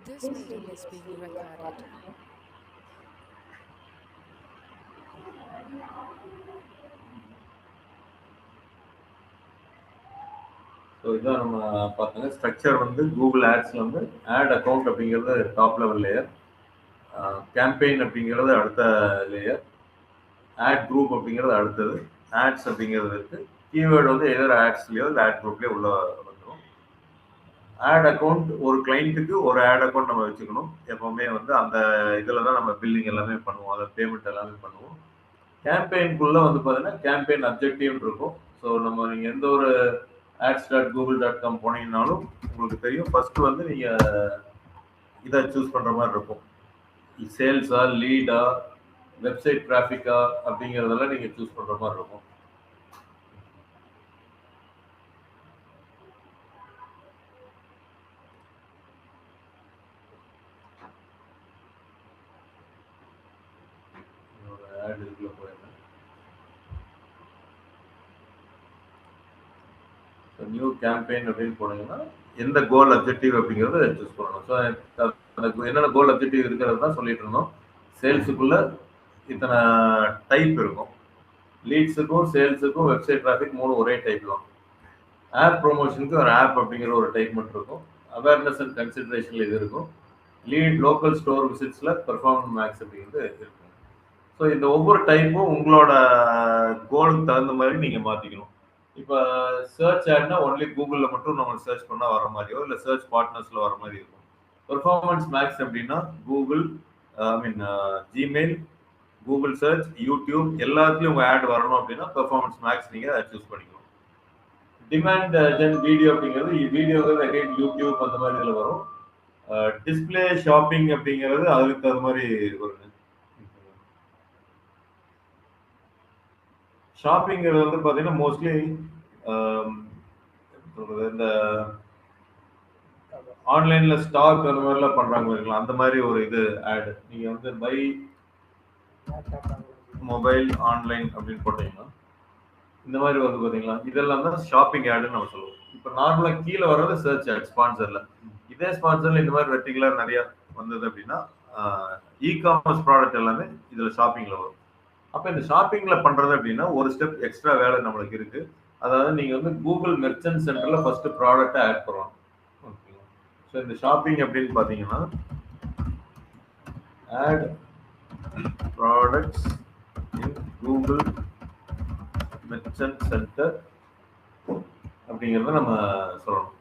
This meeting is being recorded. So இதான் நம்ம பார்த்தோங்க structure வந்து கூகுள் ஆட்ஸில் வந்து ஆட் அக்கௌண்ட் அப்படிங்கிறது டாப் லெவல் லேயர், கேம்பெயின் அப்படிங்கிறது அடுத்த லேயர், ஆட் குரூப் அப்படிங்கிறது அடுத்தது, ஆட்ஸ் அப்படிங்கிறது இருக்குது. கீவேர்டு வந்து எதர் ஆட்ஸ்லேயோ இல்லை ஆட் குரூப்லேயோ உள்ள வந்துடும். ஆட் அக்கௌண்ட் ஒரு கிளைண்ட்டுக்கு ஒரு ஆட் அக்கௌண்ட் நம்ம வச்சுக்கணும். எப்போவுமே வந்து அந்த இதில் தான் நம்ம பில்லிங் எல்லாமே பண்ணுவோம், அதை பேமெண்ட் எல்லாமே பண்ணுவோம். கேம்பெயின்குள்ளே வந்து பார்த்தீங்கன்னா கேம்பெயின் அப்ஜெக்டிவ்னு இருக்கும். ஸோ நம்ம நீங்கள் எந்த ஒரு ads.google.com போனீங்கன்னாலும் உங்களுக்கு தெரியும். ஃபர்ஸ்ட் வந்து நீங்க இதை சூஸ் பண்ற மாதிரி இருக்கும். சேல்ஸா, லீடா, வெப்சைட் டிராஃபிக்கா அப்படிங்கிறதெல்லாம் நீங்க சூஸ் பண்ற மாதிரி இருக்கும். ஆட் இதுக்குள்ள போயிருந்தேன். நியூ கேம்பெயின் அப்படின்னு போனீங்கன்னா எந்த கோல் அப்ஜெக்டிவ் அப்படிங்கிறத சூஸ் பண்ணணும். ஸோ என்னென்ன கோல் அப்ஜெக்டிவ் இருக்கிறது தான் சொல்லிட்டு இருந்தோம். சேல்ஸுக்குள்ள இத்தனை டைப் இருக்கும். லீட்ஸுக்கும் சேல்ஸுக்கும் வெப்சைட் டிராஃபிக் மூணு ஒரே டைப் தான். ஆப் ப்ரொமோஷனுக்கு ஒரு ஆப் அப்படிங்கிற ஒரு டைப் மட்டும் இருக்கும். அவேர்னஸ் அண்ட் கன்சிடரேஷன்ல இது இருக்கும். லீட் லோக்கல் ஸ்டோர் விசிட்ஸ்ல பெர்ஃபார்மன்ஸ் மேக்ஸ் அப்படிங்கிறது இருக்கும். ஸோ இந்த ஒவ்வொரு டைப்பும் உங்களோட கோலுக்கு தகுந்த மாதிரி நீங்க மாத்திக்கணும். இப்போ சர்ச் ஆட்னா ஒன்லி கூகுளில் மட்டும் நம்ம சர்ச் பண்ணால் வர மாதிரியோ இல்லை சர்ச் பார்ட்னர்ஸில் வர மாதிரி இருக்கும். பெர்ஃபார்மன்ஸ் மேக்ஸ் அப்படின்னா Google, Gmail, Google search, YouTube எல்லாத்துலேயும் உங்கள் ஆட் வரணும் அப்படின்னா பெர்ஃபார்மன்ஸ் மேக்ஸ் நீங்கள் சூஸ் பண்ணிக்கணும். டிமாண்ட் ஜென் வீடியோ அப்படிங்கிறது வீடியோங்கிறது அகைன் யூடியூப் அந்த மாதிரி இதில் வரும். டிஸ்பிளே ஷாப்பிங் அப்படிங்கிறது அதுக்கு தகுந்த மாதிரி வருங்க. ஷாப்பிங்கிறது வந்து பார்த்தீங்கன்னா மோஸ்ட்லி இந்த ஆன்லைன்ல ஸ்டாக் அந்த மாதிரிலாம் பண்றாங்க இருக்கலாம். அந்த மாதிரி ஒரு இது ஆட் நீங்க வந்து பை மொபைல் ஆன்லைன் அப்படின்னு போட்டீங்கன்னா இந்த மாதிரி வந்து பார்த்தீங்களா, இதெல்லாம் தான் ஷாப்பிங் ஆடுன்னு நம்ம சொல்லுவோம். இப்போ நார்மலாக கீழே வர்றது சர்ச் ஆட் ஸ்பான்சர்ல. இதே ஸ்பான்சர்ல இந்த மாதிரி ரெட்டிகுலர் நிறைய வந்தது அப்படின்னா இ காமர்ஸ் ப்ராடக்ட் எல்லாமே இதுல ஷாப்பிங்ல வரும். அப்போ இந்த ஷாப்பிங்ல பண்றது அப்படின்னா ஒரு ஸ்டெப் எக்ஸ்ட்ரா வேலை நம்மளுக்கு இருக்கு. அதாவது நீங்க வந்து கூகுள் மெர்ச்சன்ட் சென்டர்ல ஃபர்ஸ்ட் ப்ராடக்ட்டை ஆட் பண்ணணும். ஓகேங்களா? ஸோ இந்த ஷாப்பிங் அப்படின்னு பார்த்தீங்கன்னா add products in Google merchant center அப்படிங்கிறத நம்ம சொல்லணும்.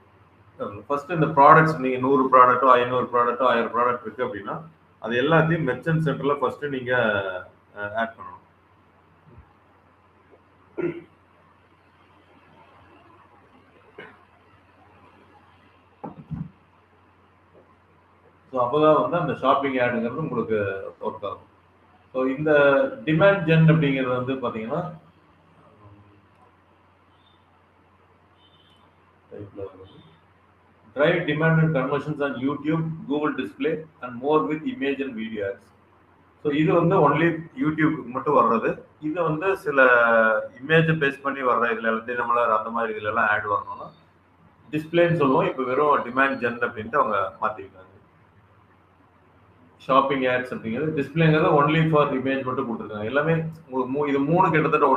ஃபர்ஸ்ட் இந்த ப்ராடக்ட்ஸ் நீங்க 100 ப்ராடக்ட்டோ 500 ப்ராடக்ட்டோ 1000 ப்ராடக்ட் இருக்கு அப்படின்னா அது எல்லாத்தையும் மெர்ச்சன்ட் சென்டர்ல ஃபர்ஸ்ட் நீங்க ஆட் பண்ணணும். ஸோ அப்போதான் வந்து அந்த ஷாப்பிங் ஆடுங்கிறது உங்களுக்கு ஒர்க் ஆகும். ஸோ இந்த டிமாண்ட் ஜென் அப்படிங்கிறது வந்து பார்த்தீங்கன்னா drive demand and conversions on YouTube, Google Display and more with image and video ads. So இது வந்து ஒன்லி யூடியூபுக்கு மட்டும் வர்றது. இது வந்து சில இமேஜை பேஸ் பண்ணி வர்ற இதில் தினமலர் அந்த மாதிரி இதுல எல்லாம் ஆட் வரணும்னா டிஸ்பிளேன்னு சொல்லுவோம். இப்போ வெறும் டிமாண்ட் ஜென் அப்படின்ட்டு அவங்க மாற்றிருக்காங்க. ஷாப்பிங் ஆட்ஸ் அப்படிங்கிறது டிஸ்பிளேங்கிறது ஒன்லி ஃபார் இமேஜ் மட்டும் கொடுத்துருக்காங்க. எல்லாமே இது மூணு கிட்டத்தட்ட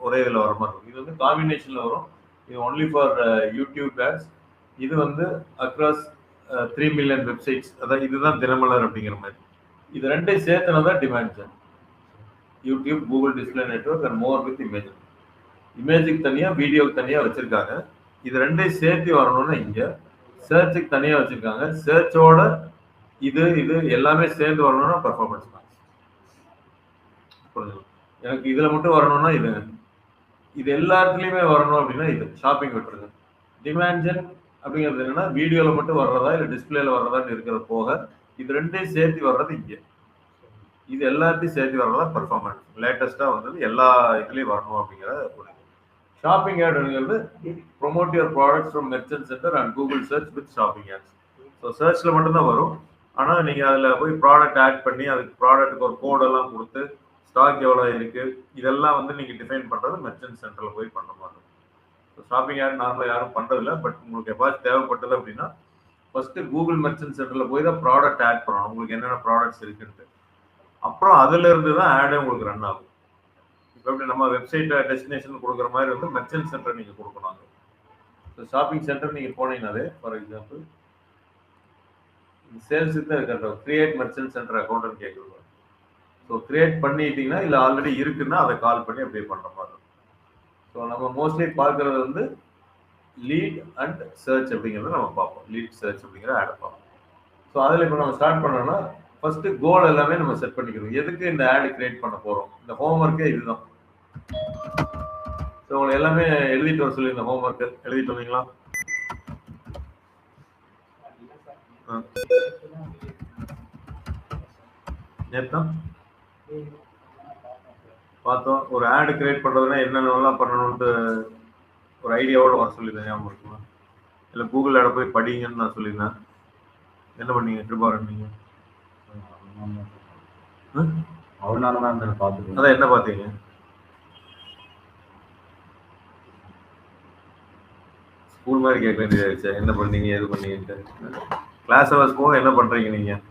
ஒரே இதில் வர மாதிரி இருக்கும். இது வந்து காம்பினேஷனில் வரும். இது ஒன்லி ஃபார் யூடியூப் ஆட்ஸ். இது வந்து அக்ராஸ் 3 மில்லியன் வெப்சைட்ஸ். அதாவது இதுதான் தினமலர் அப்படிங்கிற மாதிரி. இது ரெண்டையும் சேர்த்துனதான் demand gen. YouTube, Google display network and more with image. இமேஜுக்கு தனியா, வீடியோக்கு தனியா வச்சிருக்காங்க. இது ரெண்டையும் சேர்த்து வரணும்னா இங்க சர்ச்சுக்கு தனியா வச்சிருக்காங்க. சர்ச்சோட இது எல்லாமே சேர்ந்து வரணும்னா பெர்ஃபார்மன்ஸ் மேக்ஸ். எனக்கு இதுல மட்டும் வரணும்னா இது எல்லாத்துலயுமே வரணும் அப்படின்னா இது ஷாப்பிங் விட்டுருங்க. டிமாண்ட் ஜென் அப்படிங்கிறது என்னன்னா வீடியோல மட்டும் வர்றதா இல்லை டிஸ்பிளேல வர்றதான்னு இருக்கிறது போக இது ரெண்டையும் சேர்த்து வர்றது இங்க. இது எல்லாத்தையும் சேர்த்து வர்றதா பெர்ஃபார்மன்ஸ். லேட்டஸ்டா வந்தது எல்லா இதுலயும் வரணும் அப்படிங்கிற ஒரு ஷாப்பிங் ஆடுங்கிறது promote your products from merchant center and Google search with shopping ads. So சர்ச்ல மட்டும்தான் வரும். ஆனா நீங்க அதுல போய் ப்ராடக்ட் ஆட் பண்ணி அதுக்கு ப்ராடக்ட்டுக்கு ஒரு கோடெல்லாம் கொடுத்து ஸ்டாக் எவ்வளோ இருக்கு இதெல்லாம் வந்து நீங்க டிஃபைன் பண்றது மெர்ச்சன்ட் சென்டர்ல போய் பண்ற மாதிரி இருக்கும். ஷாப்பிங் ஆட் நார்மலாக யாரும் பண்றதில்ல. பட் உங்களுக்கு எப்பாச்சும் தேவைப்பட்டது அப்படின்னா ஃபர்ஸ்ட் கூகுள் மெர்ச்சன்ட் சென்டர்ல போய் தான் ப்ராடக்ட் ஆட் பண்ணணும், உங்களுக்கு என்னென்ன ப்ராடக்ட்ஸ் இருக்குன்ட்டு. அப்புறம் அதுல இருந்து தான் ஆடே உங்களுக்கு ரன் ஆகும். இப்போ எப்படி நம்ம வெப்சைட் டெஸ்டினேஷன் கொடுக்குற மாதிரி வந்து மெர்ச்சன்ட் சென்டர் நீங்க கொடுக்கணும். ஸோ ஷாப்பிங் சென்டர் நீங்க போனீங்கன்னாலே ஃபார் எக்ஸாம்பிள் சேல்ஸுக்கு தான் இருக்கிறோம், கிரியேட் மெர்ச்சன்ட் சென்டர் அக்கௌண்ட்னு கேட்குறோம். ஸோ கிரியேட் பண்ணிட்டீங்கன்னா இல்லை ஆல்ரெடி இருக்குன்னா அதை கால் பண்ணி அப்படியே பண்ணுற மாதிரி இருக்கும். ஸோ நம்ம மோஸ்ட்லி பார்க்கறது வந்து லீட் அண்ட் சர்ச் அப்படிங்கிறத நம்ம பார்ப்போம். லீட் சர்ச் அப்படிங்கிற ஆடை பார்ப்போம். ஸோ அதில் இப்போ நம்ம ஸ்டார்ட் பண்ணோம்னா ஃபர்ஸ்ட் கோல் எல்லாமே நம்ம செட் பண்ணிக்கிறோம். எதுக்கு இந்த ஆடு கிரியேட் பண்ண போகிறோம், இந்த ஹோம்ஒர்க்கே இதுதான். ஸோ உங்களை எல்லாமே எழுதிட்டு வர சொல்லி இந்த ஹோம்ஒர்க்கு எழுதிட்டு வந்தீங்களா? நேத்தா பார்த்தோம். ஒரு ஆடு கிரியேட் பண்ணுறதுனா என்னென்னலாம் பண்ணணும்ட்டு ஒரு ஐடியாவோட வர சொல்லியிருந்தேன், ஞாபகம் இருக்குமா? இல்லை கூகுள் ஆடை போய் படிங்கன்னு நான் சொல்லியிருந்தேன். என்ன பண்ணீங்க? கிருபாரன் நீங்க அவனால தான் பார்த்துக்கோங்க. அதான் என்ன பார்த்தீங்க? ஸ்கூல் மாதிரி கேட்க வேண்டியதாச்சு. என்ன பண்ணீங்க எது பண்ணீங்கன்ட்டு. கிளாஸ் ஹவர்ஸ் போக என்ன பண்ணுறீங்க நீங்கள்?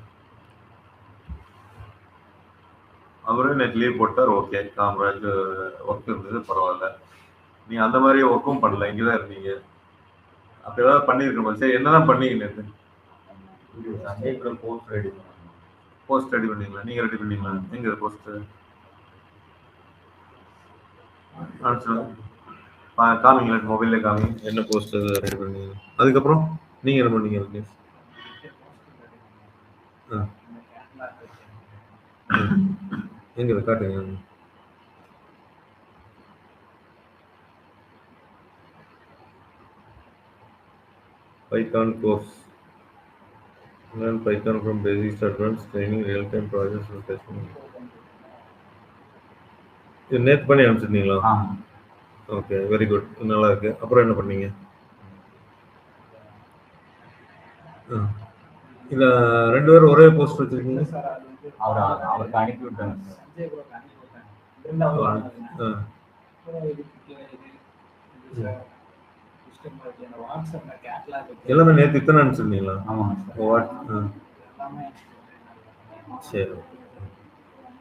அவரும் எனக்கு லீவ் போட்டார், ஓகே காமராஜ் ஒர்க் இருந்தது, பரவாயில்ல. நீங்கள் அந்த மாதிரி ஒர்க்கும் பண்ணல, இங்கே தான் இருந்தீங்க. அப்படி ஏதாவது பண்ணியிருக்கோம். சரி, என்னதான் பண்ணீங்க நேற்று? போஸ்ட் ரெடி பண்ணீங்களா? நீங்கள் ரெடி பண்ணீங்களா? எங்கே போஸ்ட்டு காமிங்களா? மொபைல்ல காமிங்க என்ன போஸ்ட் ரெடி பண்ணீங்க. அதுக்கப்புறம் நீங்கள் என்ன பண்ணீங்க? எங்க காட்டுங்க. Python course. Learn Python from basics to advanced training, real-time projects and testing. இது நேற்று பண்ணி அனுப்பிச்சிருந்தீங்களா? ஓகே, வெரி குட், நல்லா இருக்கு. அப்புறம் என்ன பண்ணீங்க? இல்ல ரெண்டு பேரும் ஒரே போஸ்ட் வச்சிருக்கீங்க. அவருக்கு அனுப்பி விட்டாங்க. எல்லாமே நேற்று இத்தனை அனுப்பிச்சிருந்தீங்களா? சரி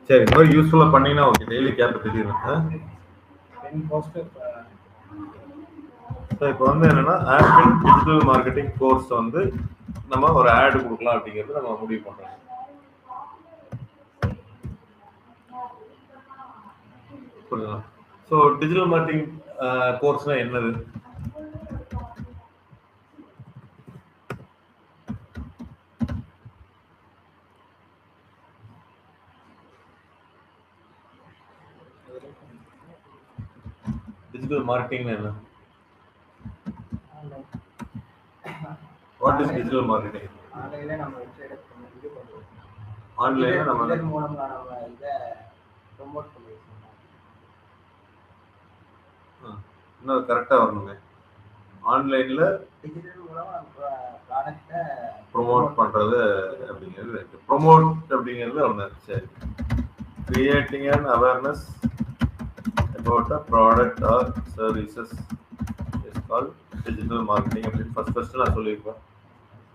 சரி, இந்த மாதிரி யூஸ்ஃபுல்லாக பண்ணீங்கன்னா ஓகே. டெய்லி கேப் தெரியும். ஸோ இப்போ வந்து என்னன்னா ஆப்பிள் டிஜிட்டல் மார்க்கெட்டிங் கோர்ஸ் வந்து நம்ம ஒரு ஆடு கொடுக்கலாம் அப்படிங்கிறது நம்ம முடிவு பண்றோம். புரியுதா? ஸோ டிஜிட்டல் மார்க்கெட்டிங் கோர்ஸ்னா என்னது? டிஜிட்டல் மார்க்கெட்டிங் என்ன? What is digital marketing? ஆன்லைன்ல நம்ம வெப்சைட் இது பண்ணுவோம். ஆன்லைன்ல நம்ம இதன் மூலமா நம்ம இத ப்ரோமோட் பண்ணுவோம். இன்னும் கரெக்டா வரணுங்க. ஆன்லைன்ல டிஜிட்டல் மூலமா ப்ராடக்ட்ட ப்ரோமோட் பண்றது அப்படிங்கிறது இருக்கு. ப்ரோமோட் அப்படிங்கிறது ஒண்ணு. சரி, creating an awareness about a product or services is called digital marketing அப்படின்னு ஃபர்ஸ்ட் நான் சொல்லியிருப்பேன்.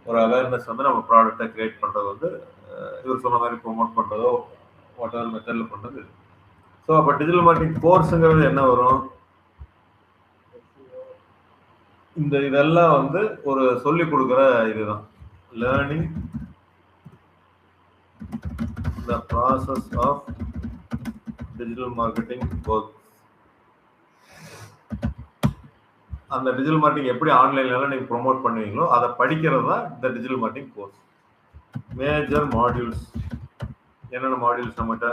ஒரு அவேர்னஸ் வந்து நம்ம ப்ராடக்டை கிரியேட் பண்ணுறது வந்து இவர் சொன்ன மாதிரி ப்ரொமோட் பண்ணுறதோ வாட் எவர் மெத்தடில் பண்ணுறது. ஸோ அப்போ டிஜிட்டல் மார்க்கெட்டிங் கோர்ஸுங்கிறது என்ன வரும்? இதெல்லாம் வந்து ஒரு சொல்லி கொடுக்குற இதுதான். Learning the process of digital marketing work. அந்த டிஜிட்டல் மார்க்கெட்டிங் எப்படி ஆன்லைன்ல நீங்க ப்ரோமோட் பண்ணுவீங்களோ அதை படிக்கிறது தான் இந்த digital marketing course. Major modules என்னென்ன மாடியூல்ஸ் நம்மகிட்ட?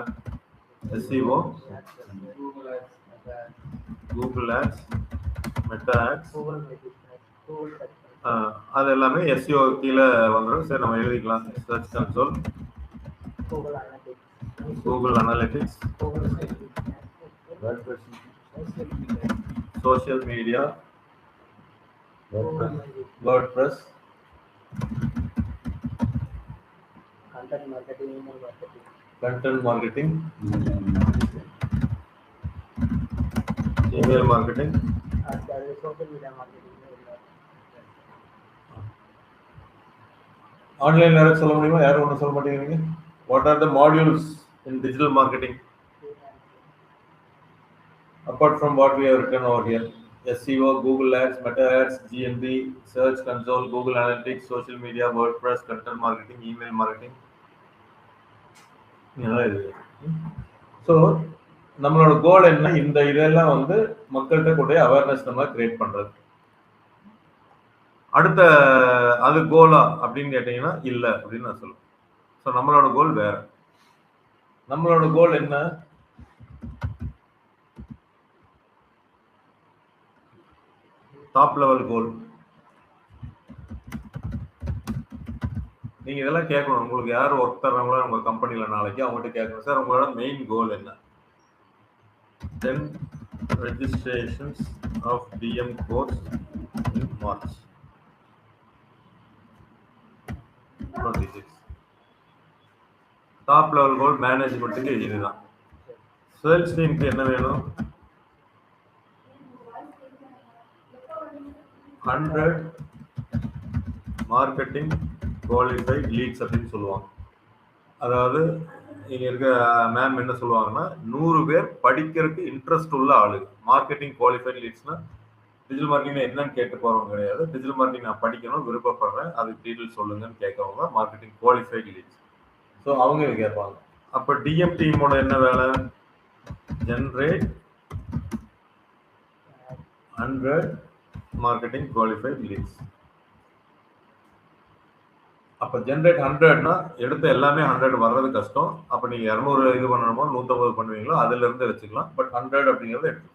SEO, Google ads, Meta ads, அது எல்லாமே SEO கீழே வந்துடும். சரி, நம்ம எழுதிக்கலாம். Search console, Google analytics, social media, WordPress, content marketing, email marketing, and social media marketing. ஆன்லைன்ல யாராவது சொல்ல முடியுமா? யாரும் ஒன்றும் சொல்ல மாட்டேங்கிறீங்க. What are the modules in digital marketing apart from what we have written over here? SEO, Google Ads, Meta Ads, GMB, Search Console, Google Analytics, Social Media, WordPress, Content Marketing, Email Marketing. So நம்மளோட கோல் என்ன? இந்த இதெல்லாம் வந்து மக்கள்கிட்ட கூட awareness நம்ம create பண்றது. அடுத்த அது கோலா அப்படின்னு கேட்டீங்கன்னா இல்லை அப்படின்னு நான் சொல்லுவேன். ஸோ நம்மளோட கோல் வேற. நம்மளோட கோல் என்ன? டாப் லெவல் கோல். நீங்க இதெல்லாம் கேட்கணும். உங்களுக்கு யார் ஒர்க் தர்றாங்களோ உங்க கம்பெனில நாளைக்கு அவங்ககிட்ட கேட்கணும், சார் உங்களோட மெயின் கோல் என்ன? 10 registrations of DM course in March 26. Top level goal மேனேஜ்மெண்ட்டுக்கு இதுதான். சேல்ஸ் டீமுக்கு என்ன வேணும்? 100 மார்க்கெட்டிங் குவாலிஃபைட் லீட்ஸ் அப்படின்னு சொல்லுவாங்க. அதாவது இங்க இருக்க மேம் என்ன சொல்லுவாங்கன்னா 100 பேர் படிக்கிறதுக்கு இன்ட்ரெஸ்ட் உள்ள ஆளுங்க. மார்க்கெட்டிங் குவாலிஃபைட் லீட்ஸ்னா டிஜிட்டல் மார்க்கெட்டிங் என்னன்னு கேட்டு போறவங்க கிடையாது. டிஜிட்டல் மார்க்கெட்டிங் நான் படிக்கணும் விருப்பப்படுறேன், அதுக்கு டீட்டெயில் சொல்லுங்கன்னு கேட்கறவங்க மார்க்கெட்டிங் குவாலிஃபைட் லீட்ஸ். ஸோ அவங்க கேட்பாங்க. அப்போ டிஎம் டீமோட என்ன வேலை? Generate 100 marketing qualified leads. அப்போ ஜென்ரேட் 100னா எடுத்த எல்லாமே 100 வர்றது கஷ்டம். அப்போ நீங்கள் 200 இது பண்ணணுமோ 150 பண்ணுவீங்களோ அதுல இருந்து வச்சுக்கலாம். பட் 100 அப்படிங்கிறத எடுத்து.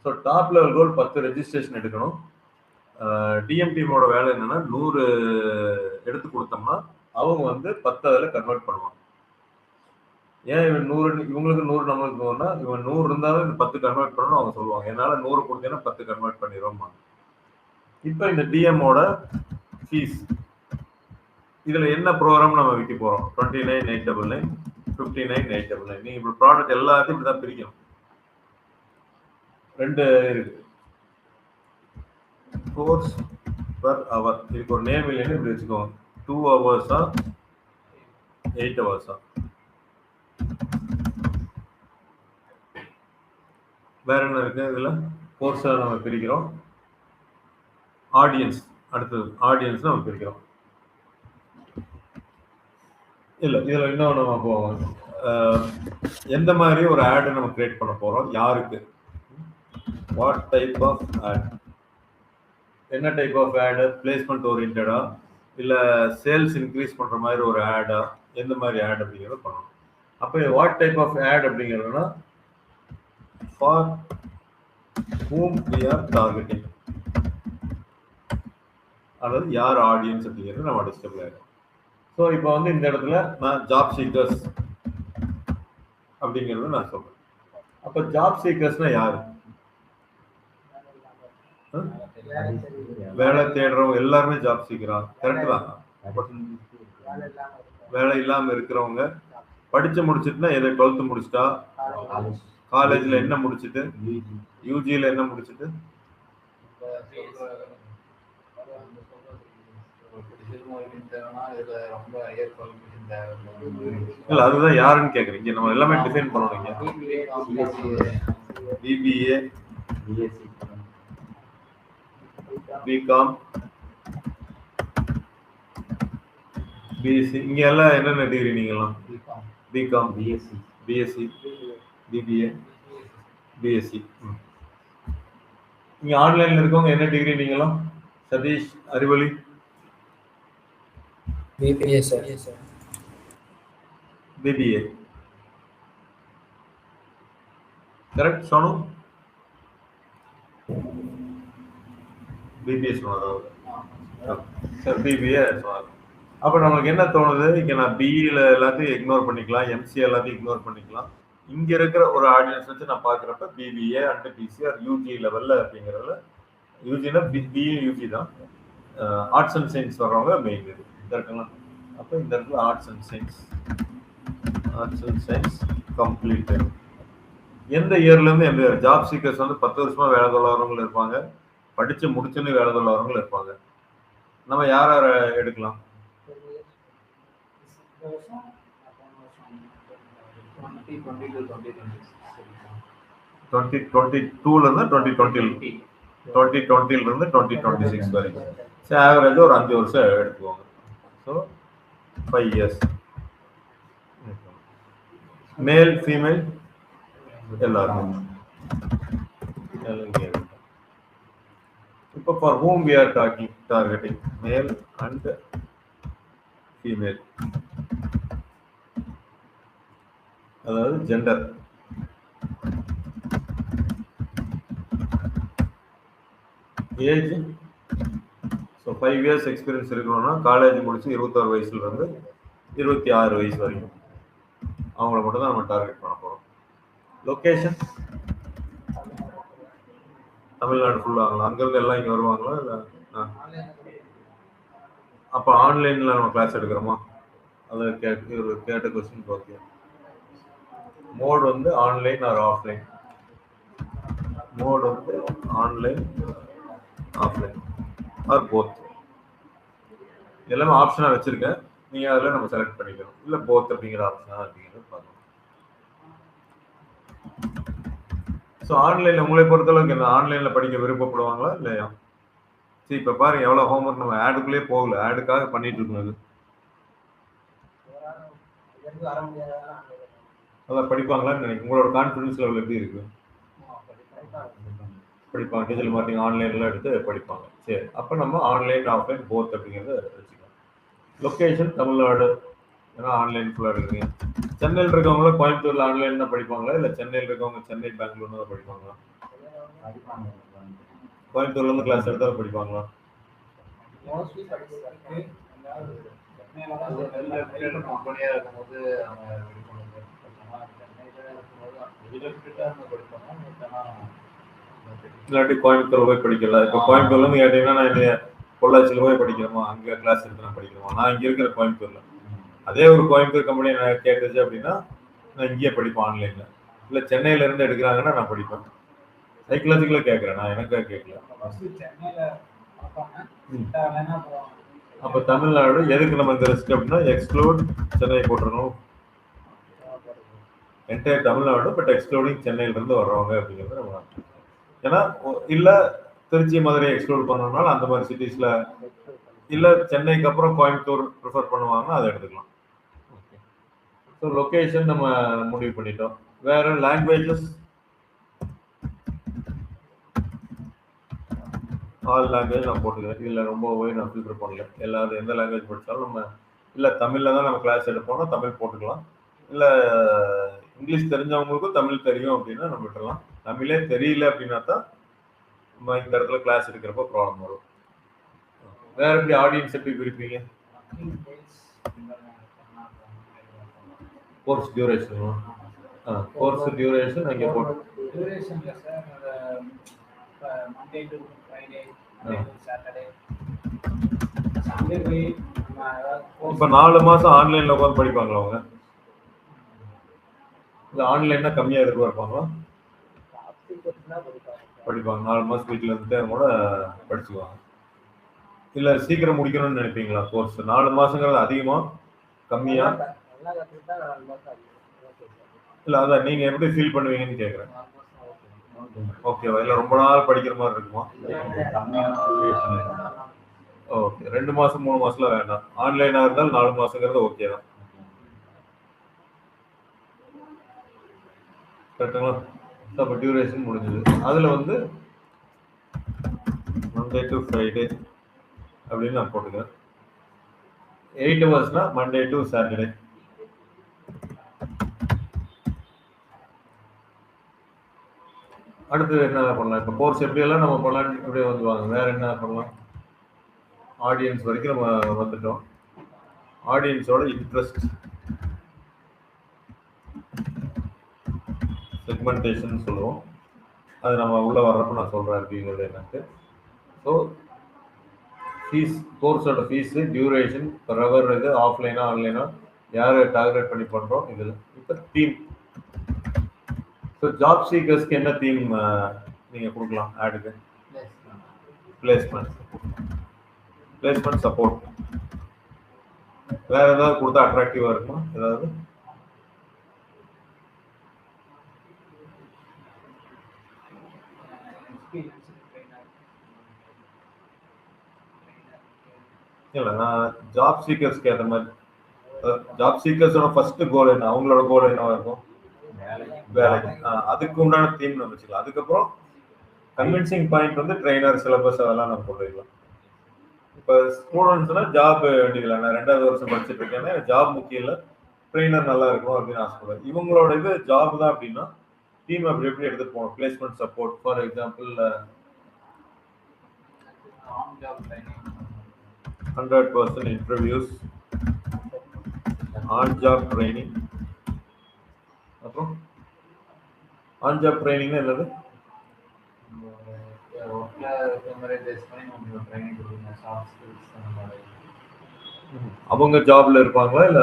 ஸோ டாப் லெவல் கோல் 10 ரெஜிஸ்ட்ரேஷன் எடுக்கணும். டிஎம் டீமோட வேலை என்னன்னா 100 எடுத்து கொடுத்தோம்னா அவங்க வந்து 10 அதில் கன்வெர்ட் பண்ணுவாங்க. ஏன் இவன் 100 இவங்களுக்கு 100 நம்மளுக்கு போனா இவன் 100 இருந்தாலும் இந்த 10 கன்வெர்ட் பண்ணணும் அவங்க சொல்லுவாங்க. என்னால 100 கொடுத்தீங்கன்னா 10 கன்வெர்ட் பண்ணிடுவோம். இப்போ இந்த டிஎம்மோட ஃபீஸ் இதுல என்ன ப்ரோக்ராம் நம்ம விற்க போறோம்? 29,899, 59,899. நீங்க இப்ப ப்ராடக்ட் எல்லாத்தையும் இப்படிதான் பிரிக்கணும். 2 இருக்கு. Course per hour. இதுக்கு ஒரு நேம் இல்லைன்னு இப்படி வச்சுக்கோங்க. 2 ஹவர்ஸா 8 ஹவர்ஸா? வேற என்ன இருக்கு இதுல? கோர்ஸை நம்ம பிரிக்கிறோம். ஆடியன்ஸ் அடுத்தது ஆடியன்ஸ் நம்ம பிரிக்கிறோம். இல்லை இதில் இன்னும் நம்ம போவோம். எந்த மாதிரி ஒரு ஆடு நம்ம கிரியேட் பண்ண போகிறோம்? யாருக்கு? What type of ad? என்ன டைப் ஆஃப் ஆடு? பிளேஸ்மெண்ட் ஓரியன்டா இல்லை சேல்ஸ் இன்க்ரீஸ் பண்ணுற மாதிரி ஒரு ஆடா? எந்த மாதிரி ஆட் அப்படிங்கிறத பண்ணணும். அப்போ வாட் டைப் ஆஃப் ஆட் அப்படிங்கிறதுனா for whom we are targeting, அதாவது யார் ஆடியன்ஸ் அப்படிங்கிறது நம்ம டிஸ்டர்ப் ஆகிடும். ஸோ இப்போ வந்து இந்த இடத்துல நான் ஜாப் சீக்கர்ஸ் அப்படிங்கிறது நான் சொல்றேன். அப்போ ஜாப் சீக்கர்ஸ்னா யாரு? வேலை தேடுறவங்க எல்லாருமே ஜாப் சீக்கரா? கரெக்ட் தான். வேலை இல்லாம இருக்கிறவங்க படிச்சு முடிச்சுட்டுனா எதை 12th முடிச்சுட்டா, காலேஜ்ல என்ன முடிச்சுட்டு, யூஜியில் என்ன முடிச்சுட்டு, இல்ல அதுதான் யாருன்னு கேக்குறீங்க. நம்ம எல்லாமே டிஃபைன் பண்ணணும். BBA, BCom, BSc. இங்க எல்லாம் என்னென்ன டிகிரி நீங்கலாம்? BCom, BSc, BSc, BBA, BSc. இங்க ஆன்லைன்ல இருக்கவங்க என்ன டிகிரி நீங்கலாம்? சதீஷ், அறிவொளி, BBA sir. BBA. Correct, Sonu? BBA சொன்னதாவது. சார் BBA சொன்னார். அப்போ நம்மளுக்கு என்ன தோணுது? இங்கே நான் பிஇல எல்லாத்தையும் இக்னோர் பண்ணிக்கலாம், எம்சிஏ எல்லாத்தையும் இக்னோர் பண்ணிக்கலாம். இங்கே இருக்கிற ஒரு ஆடியன்ஸ் வச்சு நான் பார்க்குறப்ப பிபிஏ அண்ட் பிசிஆர் யூஜி லெவலில் அப்படிங்கிறதுல யூஜினா பிஇ யூஜி தான். ஆர்ட்ஸ் அண்ட் சயின்ஸ் வர்றவங்க மெயின் இது. அப்போ இந்த இடத்துல ஆர்ட்ஸ் அண்ட் சயின்ஸ் கம்ப்ளீட். எந்த இயர்லேருந்து எந்த இயர்? ஜாப் சீக்கர்ஸ் வந்து 10 வருஷமா வேலை தொழிலாளர்கள் இருப்பாங்க, படித்து முடிச்சுன்னு வேலை தொழிலாளர்கள் இருப்பாங்க. நம்ம யார் யாரை எடுக்கலாம்? வருஷம் 2022லேருந்து 2020லேருந்து 2026 வரைக்கும். ஸோ ஆவரேஜ் ஒரு 5 வருஷம் எடுத்துக்கோங்க. So 5 years. மேல் ஃபீமேல் எல்லாருக்கும். இப்போ for whom we are targeting male and female, அதாவது gender. Age, so 5 years experience இருக்கணும்னா காலேஜ் முடிச்சு 21 வயசுலேருந்து 26 வயசு வரைக்கும் அவங்கள மட்டும் தான் நம்ம டார்கெட் பண்ண போகிறோம். லொக்கேஷன் தமிழ்நாடு ஃபுல்லாங்களா? அங்கேருந்து எல்லாம் இங்கே வருவாங்களா இல்லை? அப்போ ஆன்லைனில் நம்ம கிளாஸ் எடுக்கிறோமா? அதை கேட்ட கொஸ்டின். ஓகே, மோட் வந்து ஆன்லைன் ஆர் ஆஃப்லைன்? மோட் வந்து ஆன்லைன் ஆஃப்லைன் ஆர் போத். எல்லாமே ஆப்ஷனாக வச்சுருக்கேன், நீங்கள் அதில் நம்ம செலக்ட் பண்ணிக்கணும். இல்லை போத் அப்படிங்கிற ஆப்ஷனாக அப்படிங்கிறது பார்க்கணும். ஸோ ஆன்லைனில் உங்களை பொறுத்தளவுக்கு என்ன ஆன்லைனில் படிக்க விருப்பப்படுவாங்களா இல்லையா? சரி, இப்போ பாருங்க எவ்வளோ ஹோம்ஒர்க் நம்ம ஆடுக்குள்ளேயே போகல, ஆடுக்காக பண்ணிட்டு இருக்கோம். அது அதான் படிப்பாங்களான்னு நினைக்கிறேன். உங்களோட கான்ஃபிடன்ஸ் லெவல் எப்படி இருக்கு? படிப்பாங்க. டிஜிட்டல் மார்க்கெட்டிங் ஆன்லைனில் எடுத்து படிப்பாங்க. சரி, அப்போ நம்ம ஆன்லைன் ஆஃப்லைன் போத் அப்படிங்கிறத வச்சுக்கலாம். லொக்கேஷன் தமிழ்நாடு, ஏன்னா ஆன்லைன் ஃபுல்லாக இருக்குங்க. சென்னையில் இருக்கவங்களும் கோயம்புத்தூரில் ஆன்லைன் தான் படிப்பாங்களா இல்லை சென்னையில் இருக்கவங்க சென்னை பெங்களூர்னு தான் படிப்பாங்களா? கோயம்புத்தூர்லேருந்து கிளாஸ் எடுத்தாலும் படிப்பாங்களா? இல்லாட்டி கோயம்புத்தூர் போய் படிக்கல. இப்போ கோயம்புத்தூர்லேருந்து கேட்டீங்கன்னா நான் இந்த பொள்ளாச்சியில் போய் படிக்கிறோமா, அங்கே கிளாஸ் எடுத்து நான் படிக்கிறோமா? நான் இங்கே இருக்கிற கோயம்புத்தூரில், அதே ஒரு கோயம்புத்தூர் கம்பெனி நான் கேட்டுச்சு அப்படின்னா நான் இங்கேயே படிப்பேன் ஆன்லைனில். இல்லை சென்னையிலேருந்து எடுக்கிறாங்கன்னா நான் படிப்பேன். சைக்கலாஜிக்கலாக கேட்குறேன், நான் எனக்காக கேட்கல. அப்போ தமிழ்நாடு எதுக்கு நம்ம இந்த ரிஸ்க் அப்படின்னா எக்ஸ்க்ளூட் சென்னை போட்டுருணும். என்டையர் தமிழ்நாடு பட் எக்ஸ்க்ளூடிங் சென்னையிலேருந்து வர்றவங்க அப்படிங்கிறது நம்ம. ஏன்னா இல்லை திருச்சி மதுரை எக்ஸ்க்ளூட் பண்ணோம்னால அந்த மாதிரி சிட்டிஸில், இல்லை சென்னைக்கு அப்புறம் கோயம்புத்தூர் ப்ரிஃபர் பண்ணுவாங்கன்னா அதை எடுத்துக்கலாம். ஓகே, ஸோ லொக்கேஷன் நம்ம முடிவு பண்ணிட்டோம். வேற லாங்குவேஜஸ், ஆல் லாங்குவேஜ் நான் போட்டுக்கிறேன். இதில் ரொம்பவே நான் ஃபில்டர் பண்ணல. எல்லாரும் எந்த லாங்குவேஜ் படித்தாலும் நம்ம, இல்லை தமிழில் தான் நம்ம கிளாஸ் எடுப்போம்னா தமிழ் போட்டுக்கலாம். இல்லை இங்கிலீஷ் தெரிஞ்சவங்களுக்கும் தமிழ் தெரியும் அப்படின்னா நம்ம விட்டுடலாம். தமிழே தெரியல அப்படின்னா தான் நம்ம இந்த இடத்துல கிளாஸ் எடுக்கிறப்ப ப்ராப்ளம் வரும். வேற எப்படி ஆடியன்ஸ் எப்படி பிரிப்பீங்க? கோர்ஸ் டியூரேஷன், கோர்ஸ் டியூரேஷன் அங்கே போட்டு இப்போ 4 மாதம் ஆன்லைனில் உட்காந்து படிப்பாங்களா அவங்க? இல்லை ஆன்லைன்னா கம்மியாக எதிர்பார்ப்பாங்களா? படிப்பாங்க. 4 மாதம் வீட்டில் இருந்துட்டு கூட படிச்சுக்குவாங்க. இல்லை சீக்கிரம் முடிக்கணும்னு நினைப்பீங்களா கோர்ஸ்? 4 மாதங்கிறது அதிகமாக கம்மியா? இல்லை அதான் நீங்கள் எப்படி ஃபீல் பண்ணுவீங்கன்னு கேட்குறேன். ஓகேவா? இல்லை ரொம்ப நாள் படிக்கிற மாதிரி இருக்குமா? ஓகே, 2 மாதம் 3 மாதம்லாம் வேண்டாம். ஆன்லைனாக இருந்தாலும் 4 மாதங்கிறது ஓகே தான். கரெக்டுங்களா? அப்போ டியூரேஷன் முடிஞ்சது. அதில் வந்து மண்டே டு ஃப்ரைடே அப்படின்னு நான் போட்டுக்கிறேன். 8 ஹவர்ஸ்னா மண்டே டு சாட்டர்டே. அடுத்து என்ன பண்ணலாம்? இப்போ கோர்ஸ் எப்படியெல்லாம் நம்ம பண்ணலாம், இப்படியே வந்துவாங்க. வேற என்ன பண்ணலாம்? ஆடியன்ஸ் வரைக்கும் நம்ம வந்துட்டோம். ஆடியன்ஸோட இன்ட்ரெஸ்ட் செக்மெண்டேஷன் சொல்லுவோம். அது நம்ம உள்ளே வர்றப்போ நான் சொல்கிறேன் அப்படிங்கிறது எனக்கு. ஸோ ஃபீஸ், கோர்ஸோட ஃபீஸு, டியூரேஷன், பர் ஹவர், இது ஆஃப்லைனா ஆன்லைனா, யார் டார்கெட் பண்ணி பண்ணுறோம் இதில். இப்போ தீம், ஸோ ஜாப் சீக்கர்ஸ்க்கு என்ன தீம் நீங்கள் கொடுக்கலாம் ஆடுக்கு? Placement support. வேற ஏதாவது கொடுத்தா அட்ராக்டிவா இருக்கும் ஏதாவது? இல்ல நான் ஜாப் சீக்கர்ஸ்க்கு ஏற்ற மாதிரி ஜாப் சீக்கர்ஸோட ஃபர்ஸ்ட் கோல் என்ன, அவங்களோட கோல் என்னவா இருக்கும்? வேலைக்கு. அதுக்கு உண்டான தீம் நம்ம வச்சுக்கலாம். அதுக்கப்புறம் கன்வின்சிங் பாயிண்ட் வந்து ட்ரெயினர், சிலபஸ் அதெல்லாம் நம்ம போட்டுக்கலாம். இப்போ ஸ்டூடெண்ட்ஸ்னா ஜாப் வேண்டியதில்லை, நான் 2வது வருஷம் படிச்சுட்டு இருக்கேன், ஜாப் முக்கியம் இல்லை, ட்ரெயினர் நல்லா இருக்கும் அப்படின்னு ஆசைப்படுறேன். இவங்களோட இது ஜாப் தான் அப்படின்னா டீம் அப்படி எப்படி எடுத்துட்டு போகணும்? Placement support for example 100% interviews, on job training. அப்புறம் ஆன் ஜாப் ட்ரைனிங் என்னது? அவங்க ஜாப்ல இருப்பாங்களா இல்ல?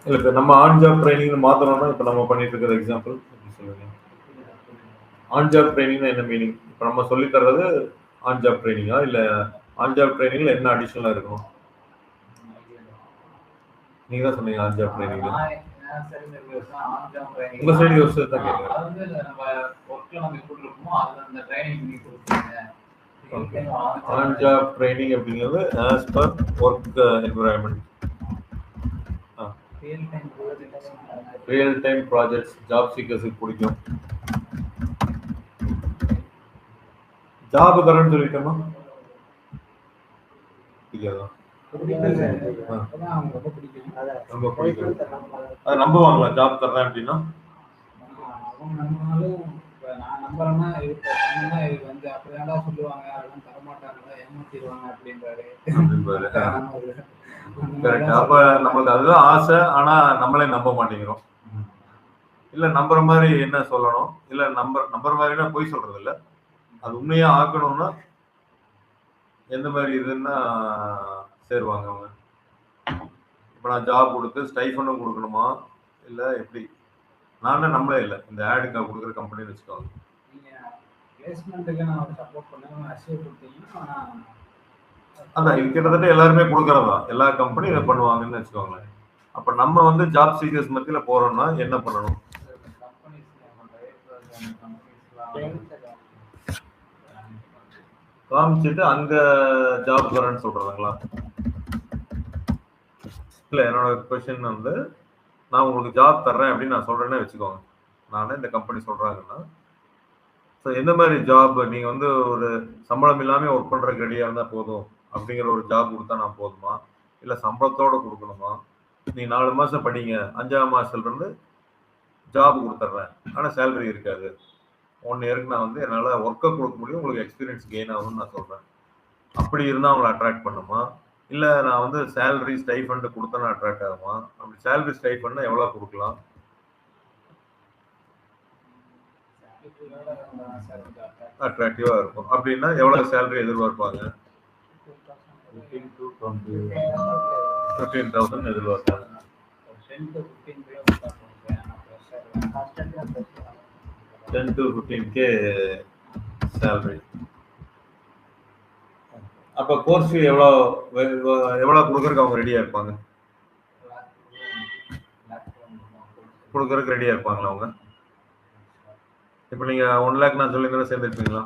இல்ல இப்ப நம்ம ஆன் ஜாப் ட்ரைனிங் மாத்தணும்னா இப்ப நம்ம பண்ணிட்டு இருக்கிற எக்ஸாம்பிள் சொல்லுங்க. ஆன் ஜாப் ட்ரைனிங் என்ன மீனிங்? இப்ப நம்ம சொல்லி தர்றது ஆன் ஜாப் ட்ரைனிங்கா இல்ல ஆன் ஜாப் ட்ரைனிங்ல என்ன அடிஷனலா இருக்கும்? நீங்க தான் சொன்னீங்க ஆன் ஜாப் ட்ரைனிங். உங்க சைடு யோசிச்சு தான் கேக்குறேன். ஆன் ஜாப் ட்ரைனிங் அப்படிங்கிறது as per work environment, real time projects job சீக்கர்ஸுக்கு பிடிக்கும். ஜாப் தரேன்னு சொல்லிட்டோமா பிடிக்காதா? ரொம்ப பிடிக்கும். அது நம்புவாங்களா ஜாப் தர்றேன் அப்படின்னா? நான் நம்புறேன்னா இதுக்கு வந்து அப்படியாண்டா சொல்லுவாங்க, அதெல்லாம் தரமாட்டாங்க, ஏமாத்திடுவாங்க அப்படின்றாரு. அப்ப நமக்கு அதுதான் ஆசை, ஆனா நம்மளே நம்ப மாட்டேங்கிறோம். இல்ல நம்புற மாதிரி என்ன சொல்லணும், இல்ல நம்புற மாதிரினா பொய் சொல்றது இல்ல, அது உண்மையா ஆக்கணும்னா எந்த மாதிரி இதுன்னா சேருவாங்க அவங்க? இப்ப நான் ஜாப் கொடுத்து ஸ்டைஃபனும் கொடுக்கணுமா இல்ல எப்படி? நானே நம்மளே இல்லை, இந்த ஆடுக்கு நான் கொடுக்குற கம்பெனின்னு வச்சுக்கோங்க. அதான் இது கிட்டத்தட்ட எல்லாருமே கொடுக்கறதா, எல்லா கம்பெனி இதை பண்ணுவாங்கன்னு வச்சுக்கோங்களேன். அப்ப நம்ம வந்து ஜாப் சீக்கர்ஸ் மத்தியில போறோம்னா என்ன பண்ணணும்? காமிச்சிட்டு அங்க ஜாப் தரேன்னு சொல்றாங்களா? இல்ல என்னோட கொஸ்டின் வந்து நான் உங்களுக்கு ஜாப் தர்றேன் அப்படின்னு நான் சொல்றேன்னே வச்சுக்கோங்க, நானே இந்த கம்பெனி சொல்றாங்கன்னா ஸோ எந்த மாதிரி ஜாப் நீங்கள் வந்து ஒரு சம்பளம் இல்லாமல் ஒர்க் பண்ணுறதுக்கு ரெடியாக இருந்தால் போதும் அப்படிங்கிற ஒரு ஜாப் கொடுத்தா நான் போதுமா, இல்லை சம்பளத்தோடு கொடுக்கணுமா? நீ 4 மாதம் படிங்க, 5ஆம் மாதத்துலேருந்து ஜாப் கொடுத்துட்றேன் ஆனால் சேலரி இருக்காது, 1 இயருக்கு நான் வந்து என்னால் ஒர்க்கை கொடுக்க முடியும், உங்களுக்கு எக்ஸ்பீரியன்ஸ் கெயின் ஆகும்னு நான் சொல்கிறேன். அப்படி இருந்தால் அவங்களை அட்ராக்ட் பண்ணுமா? இல்லை நான் வந்து சேலரி ஸ்டைஃபண்ட் கொடுத்தேன்னா அட்ராக்ட் ஆகுமா? அப்படி சேலரி ஸ்டைஃபண்ட்னா எவ்வளோ கொடுக்கலாம்? அட்ராக்டிவா இருக்கும். அப்படின்னா எவ்வளவு சேலரி எதிர்பார்ப்பாங்க? 15,000 எதிர்பார்ப்பாங்க. 10 to 15K சேலரி. அப்ப கோர்ஸ் எவ்வளவு கொடுக்கறதுக்கு அவங்க ரெடியா இருப்பாங்க? கொடுக்கறதுக்கு ரெடியா இருப்பாங்களா அவங்க? இப்ப நீங்க 1 lakh நான் சொல்லியிருந்தா சேர்ந்துருப்பீங்களா?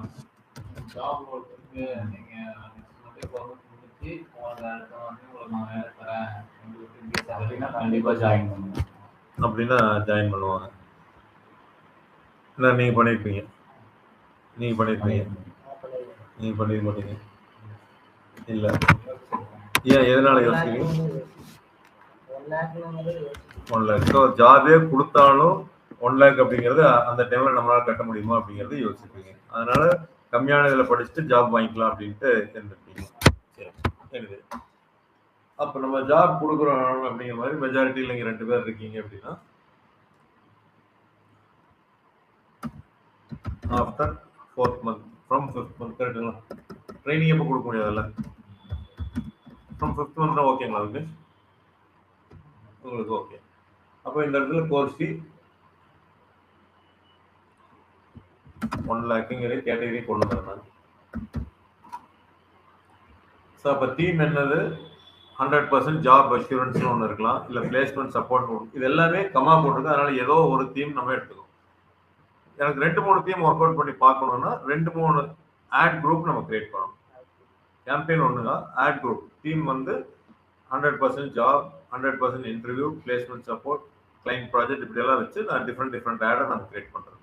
அப்படின்னா ஜாயின் பண்ணுவாங்க. இல்லை நீங்க பண்ணிருப்பீங்க, நீங்க பண்ணிருக்க மாட்டீங்க. இல்ல ஏன் எதனால யோசிக்கிறீங்க? 1 lakh ஜாபே கொடுத்தாலும் 1 lakh அப்படிங்கிறது அந்த டைம்ல நம்மளால கட்ட முடியுமா அப்படிங்கிறது யோசிப்பீங்க. அதனால கம்மியான இதில் படிச்சுட்டு ஜாப் வாங்கிக்கலாம் அப்படின்ட்டு இருந்திருப்பீங்க. சரி, அப்போ நம்ம ஜாப் கொடுக்குறோம் அப்படிங்கிற மாதிரி மெஜாரிட்டியில் நீங்கள் 2 பேர் இருக்கீங்க அப்படின்னா after 4th month from 5th month கரெக்டுங்களா? ட்ரைனிங் எப்போ கொடுக்க முடியாதுல்ல, ஃப்ரம் 5th month தான் ஓகேங்களா? அதுக்கு உங்களுக்கு ஓகே. அப்போ இந்த இடத்துல கோர்ஸ் ஃபீ 1 lakhங்கிற கேட்டகரி கொண்டு வரேன். ஸோ அப்போ தீம் என்னது? 100% ஜாப் அஷூரன்ஸ்னு ஒன்று இருக்கலாம், இல்லை பிளேஸ்மெண்ட் சப்போர்ட். இது எல்லாமே கமா போட்டிருக்கு. அதனால ஏதோ ஒரு தீம் நம்ம எடுத்துக்கணும். எனக்கு 2-3 தீம் ஒர்க் அவுட் பண்ணி பார்க்கணும்னா 2-3 ஆட் குரூப் நம்ம கிரியேட் பண்ணணும். கேம்பெயின் ஒன்று தான், ஆட் குரூப். தீம் வந்து 100% job, 100% interview, placement support, client project, இப்படியெல்லாம் வச்சு நான் டிஃப்ரெண்ட் ஆடை நம்ம கிரியேட் பண்ணுறேன்.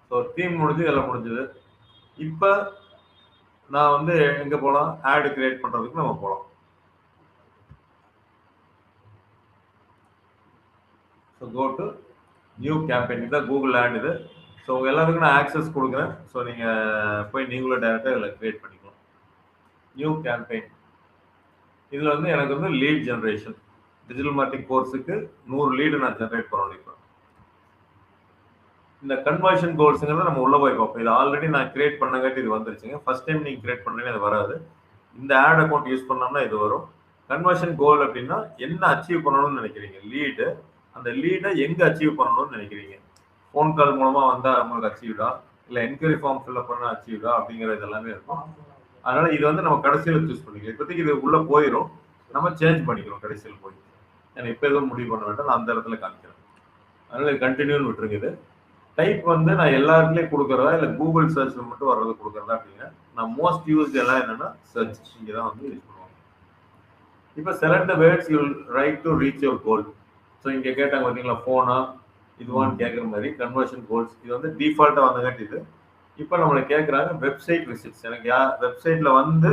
ஸோ தீம் முடிஞ்சு எல்லாம் முடிஞ்சது. இப்போ நான் வந்து எங்கே போகலாம்? ஆடு கிரியேட் பண்ணுறதுக்கு நம்ம போகலாம். So go to new campaign. இதுதான் கூகுள் ஆட் இது. ஸோ உங்கள் எல்லாத்துக்கும் நான் ஆக்சஸ் கொடுக்குறேன். ஸோ நீங்கள் போய் நீங்களும் டேரெக்டாக இதில் கிரியேட் பண்ணிக்கலாம். New campaign. இதில் வந்து எனக்கு வந்து லீட் ஜென்ரேஷன், டிஜிட்டல் மார்க்கெட்டிங் கோர்ஸுக்கு 100 லீடு நான் ஜென்ரேட் பண்ணணும். இப்போ இந்த கன்வர்ஷன் கோல்ஸுங்கிறத நம்ம உள்ள போய் பார்ப்போம். இது ஆல்ரெடி நான் கிரியேட் பண்ணங்காட்டி இது வந்துருச்சுங்க. ஃபர்ஸ்ட் டைம் நீங்கள் கிரியேட் பண்ணீங்கன்னா இது வராது. இந்த ஆட் அக்கௌண்ட் யூஸ் பண்ணோம்னா இது வரும். கன்வர்ஷன் கோல் அப்படின்னா என்ன அச்சீவ் பண்ணணும்னு நினைக்கிறீங்க? லீடு. அந்த லீடை எங்கே அச்சீவ் பண்ணணும்னு நினைக்கிறீங்க? ஃபோன் கால் மூலமாக வந்தால் நம்மளுக்கு அச்சீவ்டா, இல்லை என்கொயரி ஃபார்ம் ஃபில்அப் பண்ண அச்சீவ்டா அப்படிங்கிறது எல்லாமே இருக்கும். அதனால இது வந்து நம்ம கடைசியில் சூஸ் பண்ணிக்கலாம். இப்போதைக்கு இது உள்ளே போயிடும், நம்ம சேஞ்ச் பண்ணிக்கிறோம் கடைசியில் போய். ஏன்னா இப்போ எதுவும் முடிவு பண்ண வேண்டாம், நான் அந்த இடத்துல காமிக்கிறேன். அதனால கண்டினியூன்னு விட்டுருங்க. இது டைப் வந்து நான் எல்லா இடத்துலையும் கொடுக்குறதா, இல்லை கூகுள் சர்ச்சில் மட்டும் வர்றது கொடுக்குறதா அப்படின்னா, நான் மோஸ்ட் யூஸ்ட் எல்லாம் என்னன்னா சர்ச், இங்கே தான் வந்து யூஸ் பண்ணுவாங்க. இப்போ select the words you right to reach your goal. So இங்கே கேட்டாங்க பார்த்தீங்களா, ஃபோனா இதுவான்னு கேட்குற மாதிரி கன்வர்ஷன் கோல்ஸ். இது வந்து டிஃபால்ட்டாக வந்தங்காட்டி இது. இப்போ நம்மளை கேட்குறாங்க வெப்சைட் விசிட்ஸ். எனக்கு வெப்சைட்டில் வந்து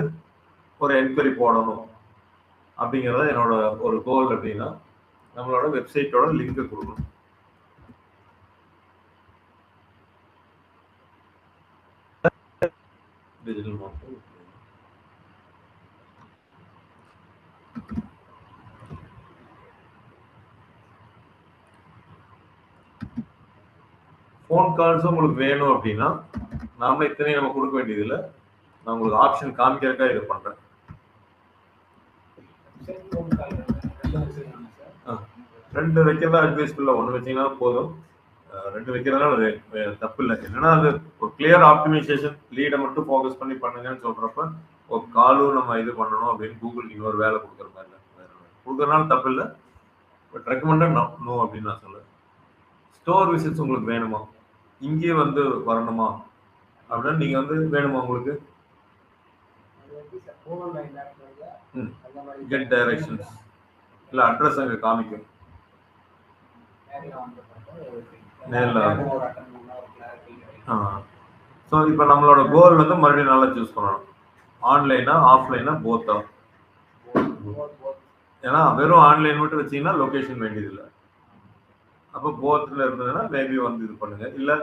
ஒரு என்கொயரி போடணும் அப்படிங்கிறத என்னோட ஒரு கோல். அப்படின்னா நம்மளோட வெப்சைட்டோட லிங்க் கொடுக்கணும். Digital marketing. ஃபோன் கால்ஸும் உங்களுக்கு வேணும் அப்படின்னா நாம இத்தனையும் நம்ம கொடுக்க வேண்டியதில்லை. நான் உங்களுக்கு ஆப்ஷன் காமிக்கிறதுக்காக இது பண்றேன். ரெண்டு வைக்கிறதா அட்வைஸ்ஃபுல்லா, ஒன்று வச்சீங்கன்னா போதும். ரெண்டு வைக்கிறதுனால தப்பு இல்லை. என்னன்னா அது ஒரு கிளியர் ஆப்டிமைசேஷன், லீடை மட்டும் ஃபோக்கஸ் பண்ணி பண்ணுங்கன்னு சொல்றப்ப ஒரு காலும் நம்ம இது பண்ணணும் அப்படின்னு கூகுளுக்கு இன்னொரு வேலை கொடுக்குற மாதிரி இல்லை. கொடுக்குறதுனால தப்பு இல்லை, பட் ரெக்கமெண்டட் நோ அப்படின்னு நான் சொல்லுவேன். ஸ்டோர் விசிட்ஸ் உங்களுக்கு வேணுமா, இங்கேயே வந்து வரணுமா அப்படின்னா நீங்கள் வந்து வேணுமா உங்களுக்கு கெட் டைரக்ஷன்ஸ் இல்லை அட்ரஸ் அங்கே காமிக்கும் நேரில். ஸோ இப்போ நம்மளோட கோல் வந்து மறுபடியும் நல்லா சூஸ் பண்ணணும். ஆன்லைனா ஆஃப்லைனா போத்தா? ஏன்னா வெறும் ஆன்லைன் மட்டும் வச்சிங்கன்னா லொக்கேஷன் வேண்டியதில்லை. அப்போ போத்தில் இருந்ததுன்னா மேபி வந்து இது பண்ணுங்க. இல்லை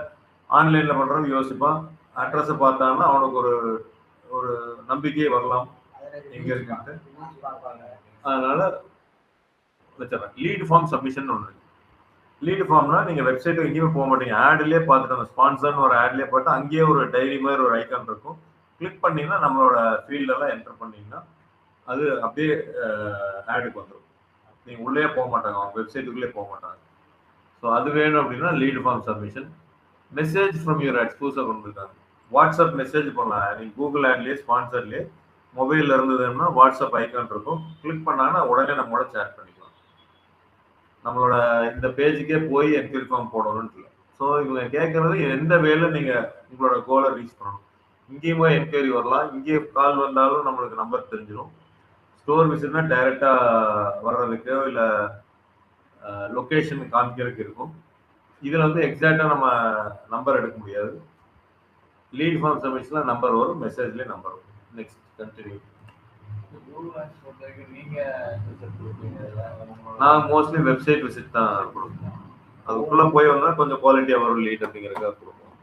ஆன்லைனில் பண்ணுறவங்க யோசிப்பான், அட்ரஸை பார்த்தாங்கன்னா அவனுக்கு ஒரு ஒரு நம்பிக்கையே வரலாம் எங்கே இருக்குன்ட்டு. அதனால வச்சிடறேன். லீடு ஃபார்ம் சப்மிஷன் ஒன்று. லீடு ஃபார்ம்னா நீங்கள் வெப்சைட்டு எங்கேயுமே போக மாட்டீங்க, ஆட்லேயே பார்த்துட்டு அந்த ஸ்பான்சர்னு ஒரு ஆட்லேயே பார்த்து அங்கேயே ஒரு டைரி மாதிரி ஒரு ஐக்கான் இருக்கும். கிளிக் பண்ணிங்கன்னா நம்மளோட ஃபீல்டெல்லாம் என்டர் பண்ணிங்கன்னா அது அப்படியே ஆடுக்கு வந்துடும். நீங்கள் உள்ளே போக மாட்டாங்க, அவங்க வெப்சைட்டுக்குள்ளே போக மாட்டாங்க. ஸோ அது வேணும் அப்படின்னா lead form submission. Message from your ads புதுசாக கொண்டு இருக்காங்க. வாட்ஸ்அப் மெசேஜ் பண்ணலாம். நீங்கள் கூகுள் ஆட்லேயே ஸ்பான்சர்லேயே மொபைலில் இருந்ததுன்னா வாட்ஸ்அப் ஐக்கான் இருக்கும். கிளிக் பண்ணாங்கன்னா உடனே நம்மளோட சேட் பண்ணிக்கலாம். நம்மளோட இந்த பேஜுக்கே போய் என்கொயரி ஃபார்ம் போடணும்னு இல்லை. ஸோ இவங்க கேட்குறது எந்த வேலை நீங்கள் உங்களோட கோலை ரீச் பண்ணணும். இங்கேயும் போய் என்கொயரி வரலாம், இங்கேயே கால் வந்தாலும் நம்மளுக்கு நம்பர் தெரிஞ்சிடும். ஸ்டோர் விசிட்னா டைரெக்டாக வர்றதுக்கு இல்லை லொக்கேஷன் காமிக்கிறதுக்கு இருக்கும். இதில் வந்து எக்ஸாக்டாக நம்ம நம்பர் எடுக்க முடியாது. லீட் ஃபார்ம் சப்மிஷனில் நம்பர் வரும், மெசேஜ்லேயே நம்பர் வரும். Next continue. நான் மோஸ்ட்லி வெப்சைட் விசிட் தான் கொடுப்போம். அதுக்குள்ளே போய் வந்தால் கொஞ்சம் குவாலிட்டியாக வரும் லீட் அப்படிங்கிறதுக்காக கொடுப்போம்.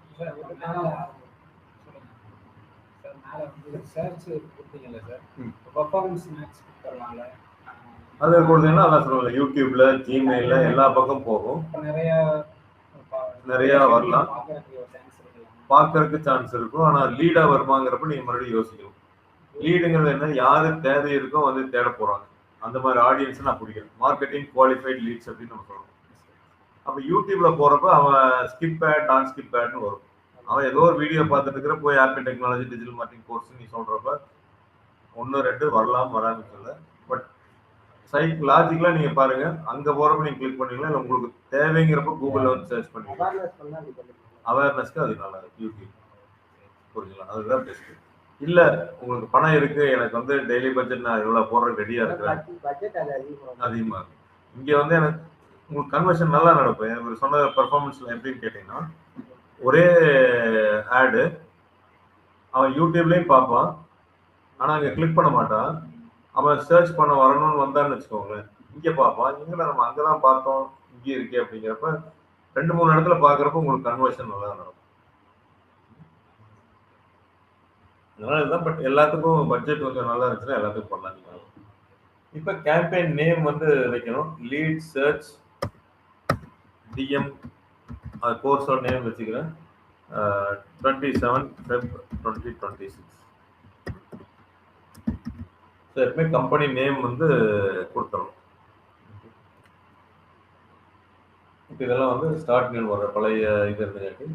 அது கொடுத்தீங்கன்னா அதான் சொல்லுவாங்க, யூடியூப்ல ஜிமெயில்ல எல்லா பக்கம் போகும், நிறைய வரலாம், பார்க்கறதுக்கு சான்ஸ் இருக்கும். ஆனால் லீடா வருமாங்கிறப்ப நீங்க மறுபடியும் யோசிக்கணும். லீடுங்கிறது என்ன, யாரு தேவை இருக்கோ வந்து தேட போறாங்க, அந்த மாதிரி ஆடியன்ஸ் நான் பிடிக்கிறேன். மார்க்கெட்டிங் குவாலிஃபைட் லீட்ஸ் அப்படின்னு நம்ம சொல்றோம். அப்போ யூடியூப்ல போறப்ப அவன் ஸ்கிப் ஆட் நான் ஸ்கிப் ஆட்னு வரும். அவன் ஏதோ ஒரு வீடியோ பார்த்துட்டு இருக்கிற போய் apple technology digital marketing course நீ சொல்றப்ப 1 2 வரலாம் வரான்னு சொல்ல. பட் லாஜிக்கலா நீங்க பாருங்க, அங்க போறப்ப நீங்க கிளிக் பண்ணீங்களா இல்லை உங்களுக்கு தேவைங்கிறப்ப கூகுள்ல வந்து சர்ச் பண்ணுவீங்க. அவேர்னஸ் பண்ணா அது பண்ணிக்கலாம். அவேர்னஸ்க்கு அது நல்லா இருக்கு யூடியூப். புரிஞ்சுங்களா? அதுதான் பெஸ்ட். இல்ல உங்களுக்கு பணம் இருக்கு, எனக்கு வந்து டெய்லி பட்ஜெட் நான் இவ்வளவு போடுறதுக்கு ரெடியா இருக்கிறேன், பட்ஜெட் அது அதிகமா இருக்கு. இங்க வந்து எனக்கு உங்களுக்கு கன்வர்ஷன் நல்லா நடக்கும். எனக்கு சொன்ன பெர்ஃபார்மன்ஸ்ல எப்படின்னு கேட்டீங்கன்னா, ஒரே ஆடு அவன் யூடியூப்லயும் பார்ப்பான், ஆனா அங்க கிளிக் பண்ண மாட்டான். அவன் சர்ச் பண்ண வரணும்னு வந்தான்னு வச்சுக்கோங்களேன், இங்க பார்ப்பான். இங்கெல்லாம் நம்ம அங்கதான் பார்த்தோம், இங்கே இருக்கே அப்படிங்கிறப்ப 2 3 இடத்துல பாக்குறப்ப உங்களுக்கு கன்வர்ஷன் நல்லா நடக்கும். அதனால இதுதான். பட் எல்லாத்துக்கும் பட்ஜெட் கொஞ்சம் நல்லா இருந்துச்சுன்னா எல்லாத்துக்கும் பண்ணலாம். இப்ப கேம்பெயின் நேம் வந்து வைக்கணும். லீட் சர்ச் டிஎம் கோர்ஸோட நேம் வச்சுக்கிறேன். 27 Feb 2026. ஸோ எப்பவுமே கம்பெனி நேம் வந்து கொடுத்துடணும். இப்போ இதெல்லாம் வந்து ஸ்டார்ட் நேம் வர பழைய இது இருந்துக்காட்டி.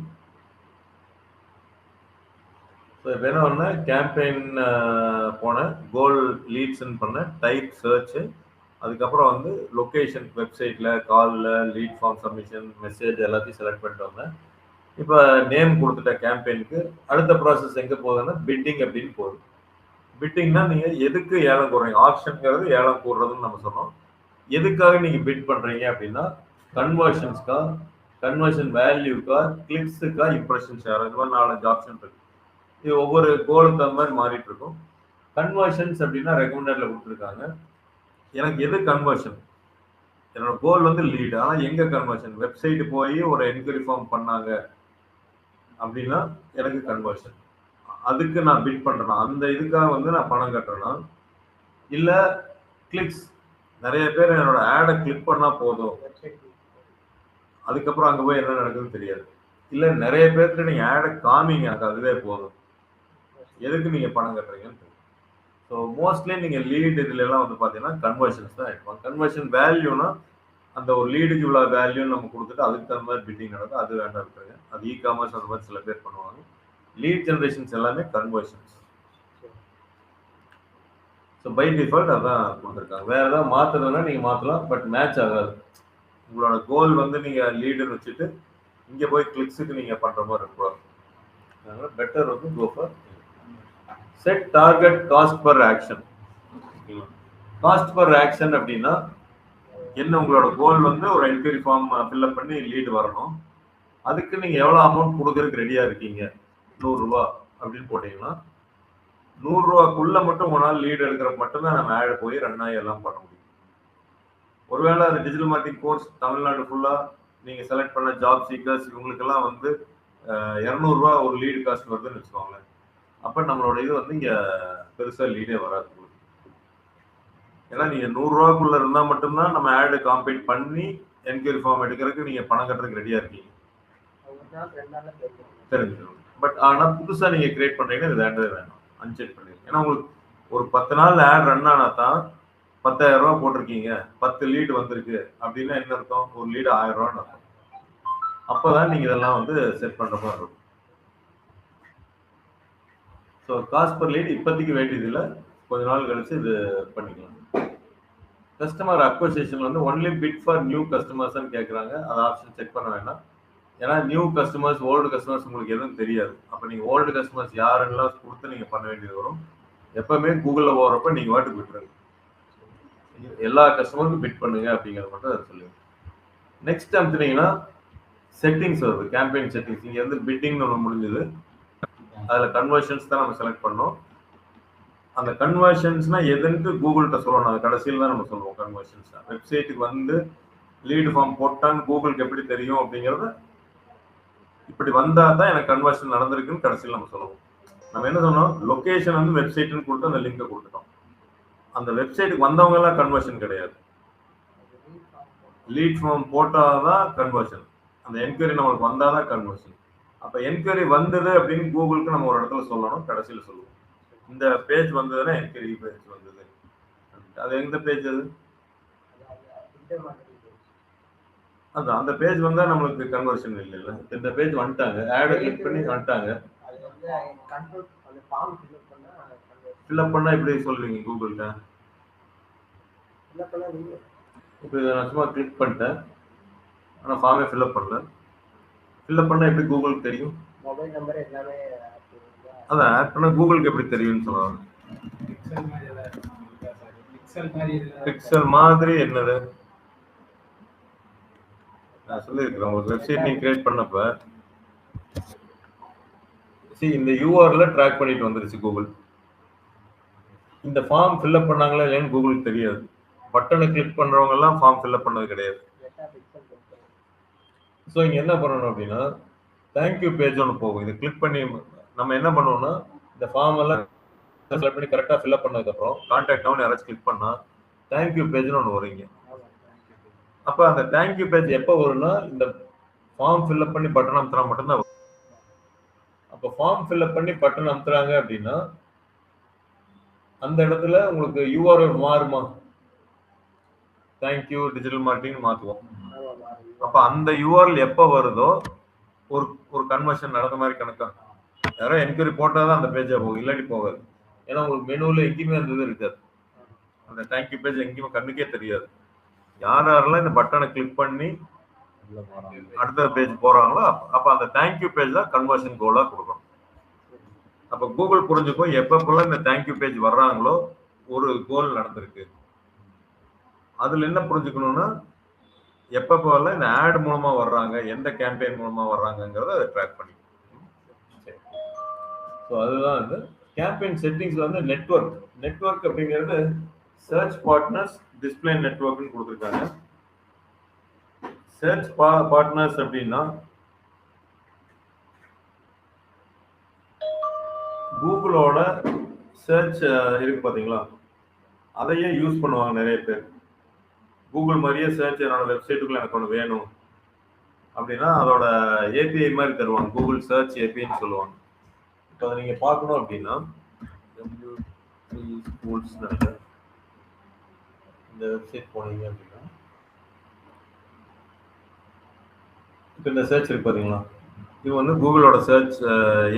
ஸோ இப்போ என்ன பண்ண கேம்பெயின் போன கோல் லீட்ஸ்ன்னு பண்ண டைப் சர்ச், அதுக்கப்புறம் வந்து லொக்கேஷன் வெப்சைட்ல காலில் லீட் ஃபார்ம் சப்மிஷன் மெசேஜ் எல்லாத்தையும் செலக்ட் பண்ணிட்டு வந்தேன். இப்போ நேம் கொடுத்துட்ட கேம்பெயினுக்கு அடுத்த ப்ராசஸ் எங்கே போகுதுன்னா பிட்டிங் அப்படின்னு போகுது. பிட்டிங்னா நீங்கள் எதுக்கு ஏலம் கூடுறீங்க, ஆப்ஷனுங்கிறது ஏலம் கூடுறதுன்னு நம்ம சொன்னோம். எதுக்காக நீங்கள் பிட் பண்ணுறீங்க அப்படின்னா கன்வர்ஷன்ஸ்க்கா, கன்வர்ஷன் வேல்யூக்கா, கிளிக்ஸுக்கா, இம்ப்ரெஷன் ஷேர், இந்த மாதிரி 4 ஆப்ஷன் இருக்கு. இது ஒவ்வொரு கோலுக்கு தகுந்த மாதிரி மாறிட்டு இருக்கும். கன்வர்ஷன்ஸ் அப்படின்னா ரெக்கமெண்டட்ல கொடுத்துருக்காங்க. எனக்கு எது கன்வர்ஷன், என்னோட கோல் வந்து லீடு, ஆனால் எங்க கன்வர்ஷன், வெப்சைட் போய் ஒரு என்கொயரி ஃபார்ம் பண்ணாங்க அப்படின்னா எனக்கு கன்வர்ஷன். அதுக்கு நான் பிட் பண்றேன்னா அந்த இதுக்காக வந்து நான் பணம் கட்டுறேன்னா, இல்லை கிளிக்ஸ், நிறைய பேர் என்னோட ஆடை கிளிக் பண்ணா போதும், அதுக்கப்புறம் அங்கே போய் என்ன நடக்குதுன்னு தெரியாது, இல்லை நிறைய பேர்கிட்ட நீங்கள் ஆடை காமிங்க அங்கே அதுவே போதும், எதுக்கு நீங்கள் பணம் கட்டுறீங்கன்னு தெரியும். ஸோ மோஸ்ட்லி நீங்கள் லீட் இதுல எல்லாம் வந்து பார்த்தீங்கன்னா கன்வர்ஷன்ஸ் தான் எடுப்பாங்க. கன்வர்ஷன் வேல்யூனா அந்த ஒரு லீடுக்கு இவ்வளோ வேல்யூன்னு நம்ம கொடுத்துட்டு அதுக்கு தகுந்த மாதிரி பிட்டிங் நடக்கும். அது வேண்டாம் இருக்குங்க. அது இ-காமர்ஸ் அந்த மாதிரி சில பேர் பண்ணுவாங்க. லீட் ஜென்ரேஷன்ஸ் எல்லாமே கன்வர்ஷன்ஸ். ஸோ பை டிஃபால்ட் அதான் கொடுத்துருக்காங்க. வேற ஏதாவது மாற்றுறதுனா நீங்கள் மாற்றலாம், பட் மேட்ச் ஆகாது. உங்களோட கோல் வந்து நீங்கள் லீடுன்னு வச்சுட்டு இங்கே போய் கிளிக்ஸுக்கு நீங்கள் பண்ணுற மாதிரி இருக்கக்கூடாது. அதனால பெட்டர் வந்து go for set target cost per action. Cost per action அப்படின்னா என்ன, உங்களோட கோல் வந்து ஒரு என்கொயரி ஃபார்ம் ஃபில்அப் பண்ணி லீடு வரணும், அதுக்கு நீங்கள் எவ்வளோ அமௌண்ட் கொடுக்கறதுக்கு ரெடியாக இருக்கீங்க, 100 ரூபா அப்படின்னு போட்டிங்கன்னா 100 ரூபாக்குள்ள மட்டும் உங்களால் லீடு எடுக்கிறப்ப மட்டும்தான் நம்ம ஆட் போய் ரன் ஆகி எல்லாம் பண்ண முடியும். ஒருவேளை அந்த டிஜிட்டல் மார்க்கெட்டிங் கோர்ஸ் தமிழ்நாடு ஃபுல்லாக நீங்கள் செலக்ட் பண்ண ஜாப் சீக்கர்ஸ் இவங்களுக்கெல்லாம் வந்து 200 ரூபா ஒரு லீடு காஸ்ட் வருதுன்னு வச்சுக்கோங்களேன். அப்போ நம்மளோட இது வந்து இங்கே பெருசாக லீடே வராது. ஏன்னா நீங்கள் 100 ரூபாக்குள்ள இருந்தால் மட்டும்தான் நம்ம ஆடு காம்பீட் பண்ணி என்கொயரி ஃபார்ம் எடுக்கிறதுக்கு நீங்கள் பணம் கட்டுறதுக்கு ரெடியாக இருக்கீங்க, தெரிஞ்சிடும். பட் ஆனால் புதுசாக நீங்கள் கிரியேட் பண்ணுறீங்கன்னா இது வேண்டவே வேணும், அன்செக் பண்ணிடுங்க. ஏன்னா உங்களுக்கு ஒரு 10 நாள் ஆட் ரன் ஆனால் தான் 10,000 ரூபா போட்டிருக்கீங்க, 10 லீடு வந்திருக்கு அப்படின்னா என்ன அர்த்தம், ஒரு லீடு 1000 ரூபான்னு அர்த்தம். அப்போதான் நீங்கள் இதெல்லாம் வந்து செட் பண்ணுற மாதிரி இருக்கும். ஸோ காஸ்ட் பர் லீடு இப்போதைக்கு வேண்டியது இல்லை, கொஞ்ச நாள் கழிச்சு இது பண்ணிக்கலாம். கஸ்டமர் அக்வசிஷன் வந்து ஒன்லி பிட் ஃபார் நியூ கஸ்டமர்ஸ்ன்னு கேட்குறாங்க. அது ஆப்ஷன் செக் பண்ண வேண்டாம். ஏன்னா நியூ கஸ்டமர்ஸ் ஓல்டு கஸ்டமர்ஸ் உங்களுக்கு எதுவும் தெரியாது. அப்போ நீங்கள் ஓல்டு கஸ்டமர்ஸ் யாரெல்லாம் கொடுத்து நீங்கள் பண்ண வேண்டியது வரும். எப்பவுமே கூகுளில் போகிறப்ப நீங்கள் வாட்டுக்கு விட்டுருங்க, எல்லா கஸ்டமருக்கும் பிட் பண்ணுங்க அப்படிங்கிறது மட்டும் அதை சொல்லுங்க. நெக்ஸ்ட் அனுப்பிச்சிங்கன்னா செட்டிங்ஸ் வருது, கேம்பெயின் செட்டிங்ஸ். இங்கே வந்து பிட்டிங்னு ஒன்று முடிஞ்சது, அதில் கன்வர்ஷன்ஸ் தான் நம்ம செலக்ட் பண்ணோம். அந்த கன்வர்ஷன்ஸ்னா எதுன்ட்டு கூகுள்கிட்ட சொல்லணும், அது கடைசியில் தான் நம்ம சொல்லுவோம். கன்வர்ஷன்ஸ் வெப்சைட்டுக்கு வந்து லீடு ஃபார்ம் போட்டான்னு கூகுளுக்கு எப்படி தெரியும் அப்படிங்கிறத, இப்படி வந்தால் தான் எனக்கு கன்வர்ஷன் நடந்திருக்குன்னு கடைசியில் நம்ம சொல்லுவோம். நம்ம என்ன சொன்னோம், லொக்கேஷன் வந்து வெப்சைட்டுன்னு கொடுத்து அந்த லிங்கை கொடுத்துட்டோம். அந்த வெப்சைட்டுக்கு வந்தவங்க எல்லாம் கன்வர்ஷன் கிடையாது, லீட் ஃபார்ம் போட்டால் தான் கன்வர்ஷன். அந்த என்கொயரி நம்மளுக்கு வந்தால் தான் கன்வர்ஷன். அப்போ என்கொயரி வந்தது அப்படின்னு கூகுளுக்கு நம்ம ஒரு இடத்துல சொல்லணும், கடைசியில் சொல்லுவோம். இந்த பேஜ் வந்ததுன்னா என்கொயரி பேஜ் வந்தது. அது எந்த பேஜ், அது அதான் அந்த பேஜ் வந்தா நம்மளுக்கு கன்வர்ஷன் இல்லைல்ல. இந்த பேஜ் வந்துட்டாங்க, ஆட் கிளிக் பண்ணி வந்துட்டாங்க. அது வந்து கண்ட்ரோல் அந்த ஃபார்ம் ஃபில்அப் பண்ணா ஃபில்அப் பண்ணா எப்படி சொல்றீங்க கூகுள்கிட்ட? ஃபில்அப் பண்ணா நீங்க இப்போ இதை நான் சும்மா கிளிக் பண்ணிட்டேன், ஆனால் ஃபார்மே ஃபில்அப் பண்ணல. ஃபில்அப் பண்ணா எப்படி கூகுளுக்கு தெரியும்? மொபைல் நம்பர் எல்லாமே அதான் ஆட் பண்ணா கூகுளுக்கு எப்படி தெரியும்னு சொல்லுவாங்க. பிக்சல் மாதிரி ஏதாவது இருக்கா சார்? பிக்சல் மாதிரி ஏதாவது பிக்சல் மாதிரி என்னது? நான் சொல்லியிருக்கிறேன் உங்களுக்கு, வெப்சைட் நீங்க கிரியேட் பண்ணப்ப இந்த யூஆர்ல ட்ராக் பண்ணிட்டு வந்துருச்சு கூகுள். இந்த ஃபார்ம் ஃபில்அப் பண்ணாங்களா இல்லைன்னு கூகுளுக்கு தெரியாது. பட்டனை கிளிக் பண்றவங்க எல்லாம் ஃபார்ம் ஃபில்அப் பண்ணது கிடையாது. ஸோ இங்க என்ன பண்ணணும் அப்படின்னா, தேங்க்யூ பேஜ் ஒன்று போகும். இது கிளிக் பண்ணி நம்ம என்ன பண்ணுவோம்னா, இந்த ஃபார்ம் எல்லாம் செலக்ட் பண்ணி கரெக்டாக ஃபில்அப் பண்ணதுக்கப்புறம் கான்டாக்ட் டவுன் யாராச்சும் கிளிக் பண்ணா தேங்க்யூ பேஜ்னு ஒன்று வருங்க. அப்போ அந்த தேங்க்யூ பேஜ் எப்போ வரும்னா, இந்த ஃபார்ம் ஃபில்அப் பண்ணி பட்டன் அமுத்துறா மட்டும்தான் வரும். அப்போ ஃபார்ம் ஃபில்அப் பண்ணி பட்டன் அமுத்துறாங்க அப்படின்னா அந்த இடத்துல உங்களுக்கு யூஆர்எல் மாறுமா? தேங்க்யூ டிஜிட்டல் மார்க்கெட்டிங் மாற்றுவோம். அப்போ அந்த யூஆர்எல் எப்போ வருதோ ஒரு ஒரு கன்வர்ஷன் நடந்த மாதிரி கணக்கா. யாரோ என்கொயரி போட்டால் தான் அந்த பேஜாக போகும், இல்லாட்டி போகாது. ஏன்னா உங்களுக்கு மெனுவில் எங்கேயுமே அந்த இது இருக்காது. அந்த தேங்க்யூ பேஜ் எங்கேயுமே கண்ணுக்கே தெரியாது. யாரெல்லாம் இந்த பட்டனை கிளிக் பண்ணி அடுத்த பேஜ் போறாங்களோ அப்போ அந்த தேங்க்யூ பேஜ் தான் கன்வர்ஷன் கோலாக கொடுக்கணும். அப்போ கூகுள் புரிஞ்சுக்கும் எப்பப்பெல்லாம் இந்த தேங்க்யூ பேஜ் வர்றாங்களோ ஒரு கோல் நடந்திருக்கு. அதில் என்ன புரிஞ்சுக்கணும்னா, எப்பப்பெல்லாம் இந்த ஆட் மூலமா வர்றாங்க, எந்த கேம்பெயின் மூலமா வர்றாங்கிறத அதை ட்ராக் பண்ணி. ஸோ அதுதான் வந்து கேம்பெயின் செட்டிங்ஸ்ல வந்து நெட்வொர்க் அப்படிங்கிறது சர்ச் பார்ட்னர்ஸ் டிஸ்பிளே நெட்வொர்க்னு கொடுத்துருக்காங்க. சர்ச் பார்ட்னர்ஸ் அப்படின்னா கூகுளோட சர்ச் இருக்கு பார்த்தீங்களா, அதையே யூஸ் பண்ணுவாங்க நிறைய பேர். கூகுள் மாதிரியே சர்ச் என்னோட வெப்சைட்டுக்குள்ள எனக்கு ஒன்று வேணும் அப்படின்னா அதோட ஏபிஐ மாதிரி தருவாங்க, கூகுள் சர்ச் ஏபிஐன்னு சொல்லுவாங்க. இப்போ அதை நீங்கள் பார்க்கணும் அப்படின்னா schools இந்த வெப்சைட் போனீங்க அப்படின்னா இப்போ இந்த சர்ச் இருக்கு பார்த்தீங்களா, இது வந்து கூகுளோட சர்ச்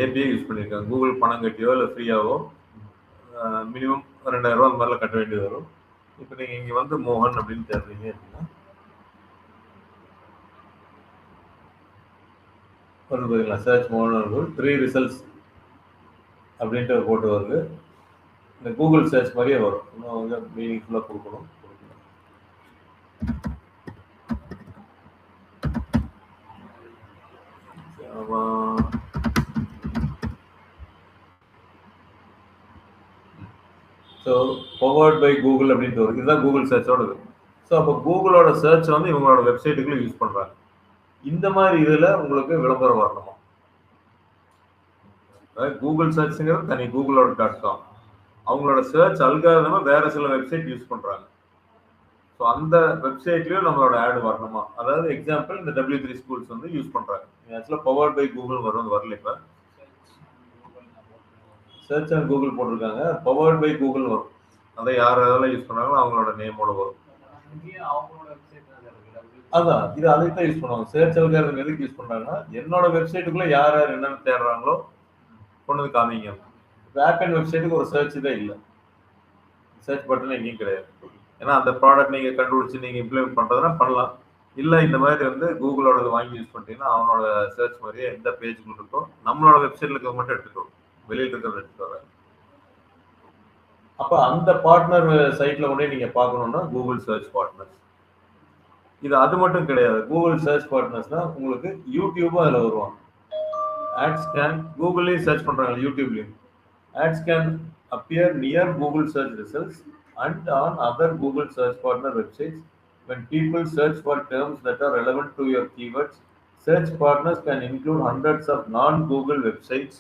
ஏபிஐ யூஸ் பண்ணியிருக்காங்க. கூகுள் பணம் கட்டியோ இல்லை ஃப்ரீயாவோ மினிமம் 2000 ரூபா அந்த மாதிரிலாம் கட்ட வேண்டியது வரும். இப்போ நீங்கள் இங்கே வந்து மோகன் அப்படின்னு தேடுறீங்க அப்படின்னா வந்து பார்த்தீங்களா, சர்ச் மோகன் 3 ரிசல்ட்ஸ் அப்படின்ட்டு ஒரு போட்டு வருது. இந்த கூகுள் சர்ச் மாதிரியே வரும். இன்னும் வந்து மீனிங்ஃபுல்லாக கொடுக்கணும். ஸோ பவர்ட் பை கூகுள் அப்படின்ட்டு வரும். இதுதான் கூகுள் சர்ச்சோடது. ஸோ அப்போ கூகுளோட சர்ச் வந்து இவங்களோட வெப்சைட்டுக்குள்ள யூஸ் பண்ணுறாங்க. இந்த மாதிரி இதில் உங்களுக்கு விளம்பரம் வரணுமா? கூகுள் சர்ச்சுங்கிறது தனி, கூகுளோட .com. அவங்களோட சர்ச் அல்காரிதமா வேற சில வெப்சைட் யூஸ் பண்ணுறாங்க. ஸோ அந்த வெப்சைட்லேயும் நம்மளோட ஆடு வரணுமா? அதாவது எக்ஸாம்பிள் இந்த W3 ஸ்கூல்ஸ் வந்து யூஸ் பண்ணுறாங்க. ஆக்சுவலாக பவர்ட் பை கூகுள் வரல. இப்போ சர்ச் அண்ட் கூகுள் போட்டிருக்காங்க, பவர்ட் பை கூகுள் வரும். அதை யாரெல்லாம் யூஸ் பண்ணாங்களோ அவங்களோட நேமோட வரும். அதான் இது அதை தான் யூஸ் பண்ணுவாங்க. சர்ச் அல்காரிதம் எதுக்கு யூஸ் பண்றாங்கன்னா, என்னோட வெப்சைட்டுக்குள்ள யார் யார் என்னென்ன தேடுறாங்களோ கொண்டு வந்து காமிங்க. ஆப் அண்ட் வெப்சைட்டுக்கு ஒரு சர்ச் தான் இல்லை, சர்ச் பட்டன் எங்கேயும் கிடையாது. ஏன்னா அந்த ப்ராடக்ட் நீங்க கண்டுபிடிச்சு நீங்க இம்ப்ளிமெண்ட் பண்றதுனா பண்ணலாம். இல்லை இந்த மாதிரி வந்து கூகுளோட வாங்கி யூஸ் பண்ணிட்டீங்கன்னா அவனோட சர்ச் மாதிரியே எந்த பேஜுக்குள்ள இருக்கோ நம்மளோட வெப்சைட்ல இருக்க மட்டும் எடுத்துக்கோ, வெளியில் இருக்கிறத எடுத்துட்டு வர. அப்போ அந்த பார்ட்னர் சைட்ல கொண்டே நீங்க பார்க்கணும்னா கூகுள் சர்ச் பார்ட்னர்ஸ். இது அது மட்டும் கிடையாது. கூகுள் சர்ச் பார்ட்னர்ஸ்னா உங்களுக்கு யூடியூபும் அதில் வருவாங்க. ஆட்ஸ் கேன் கூகுள்லேயும் சர்ச் பண்ணுறாங்க, யூடியூப்லேயும் ads can appear near Google search results and on other Google search partner websites. When people search for terms that are relevant to your keywords, search partners can include hundreds of non-Google websites,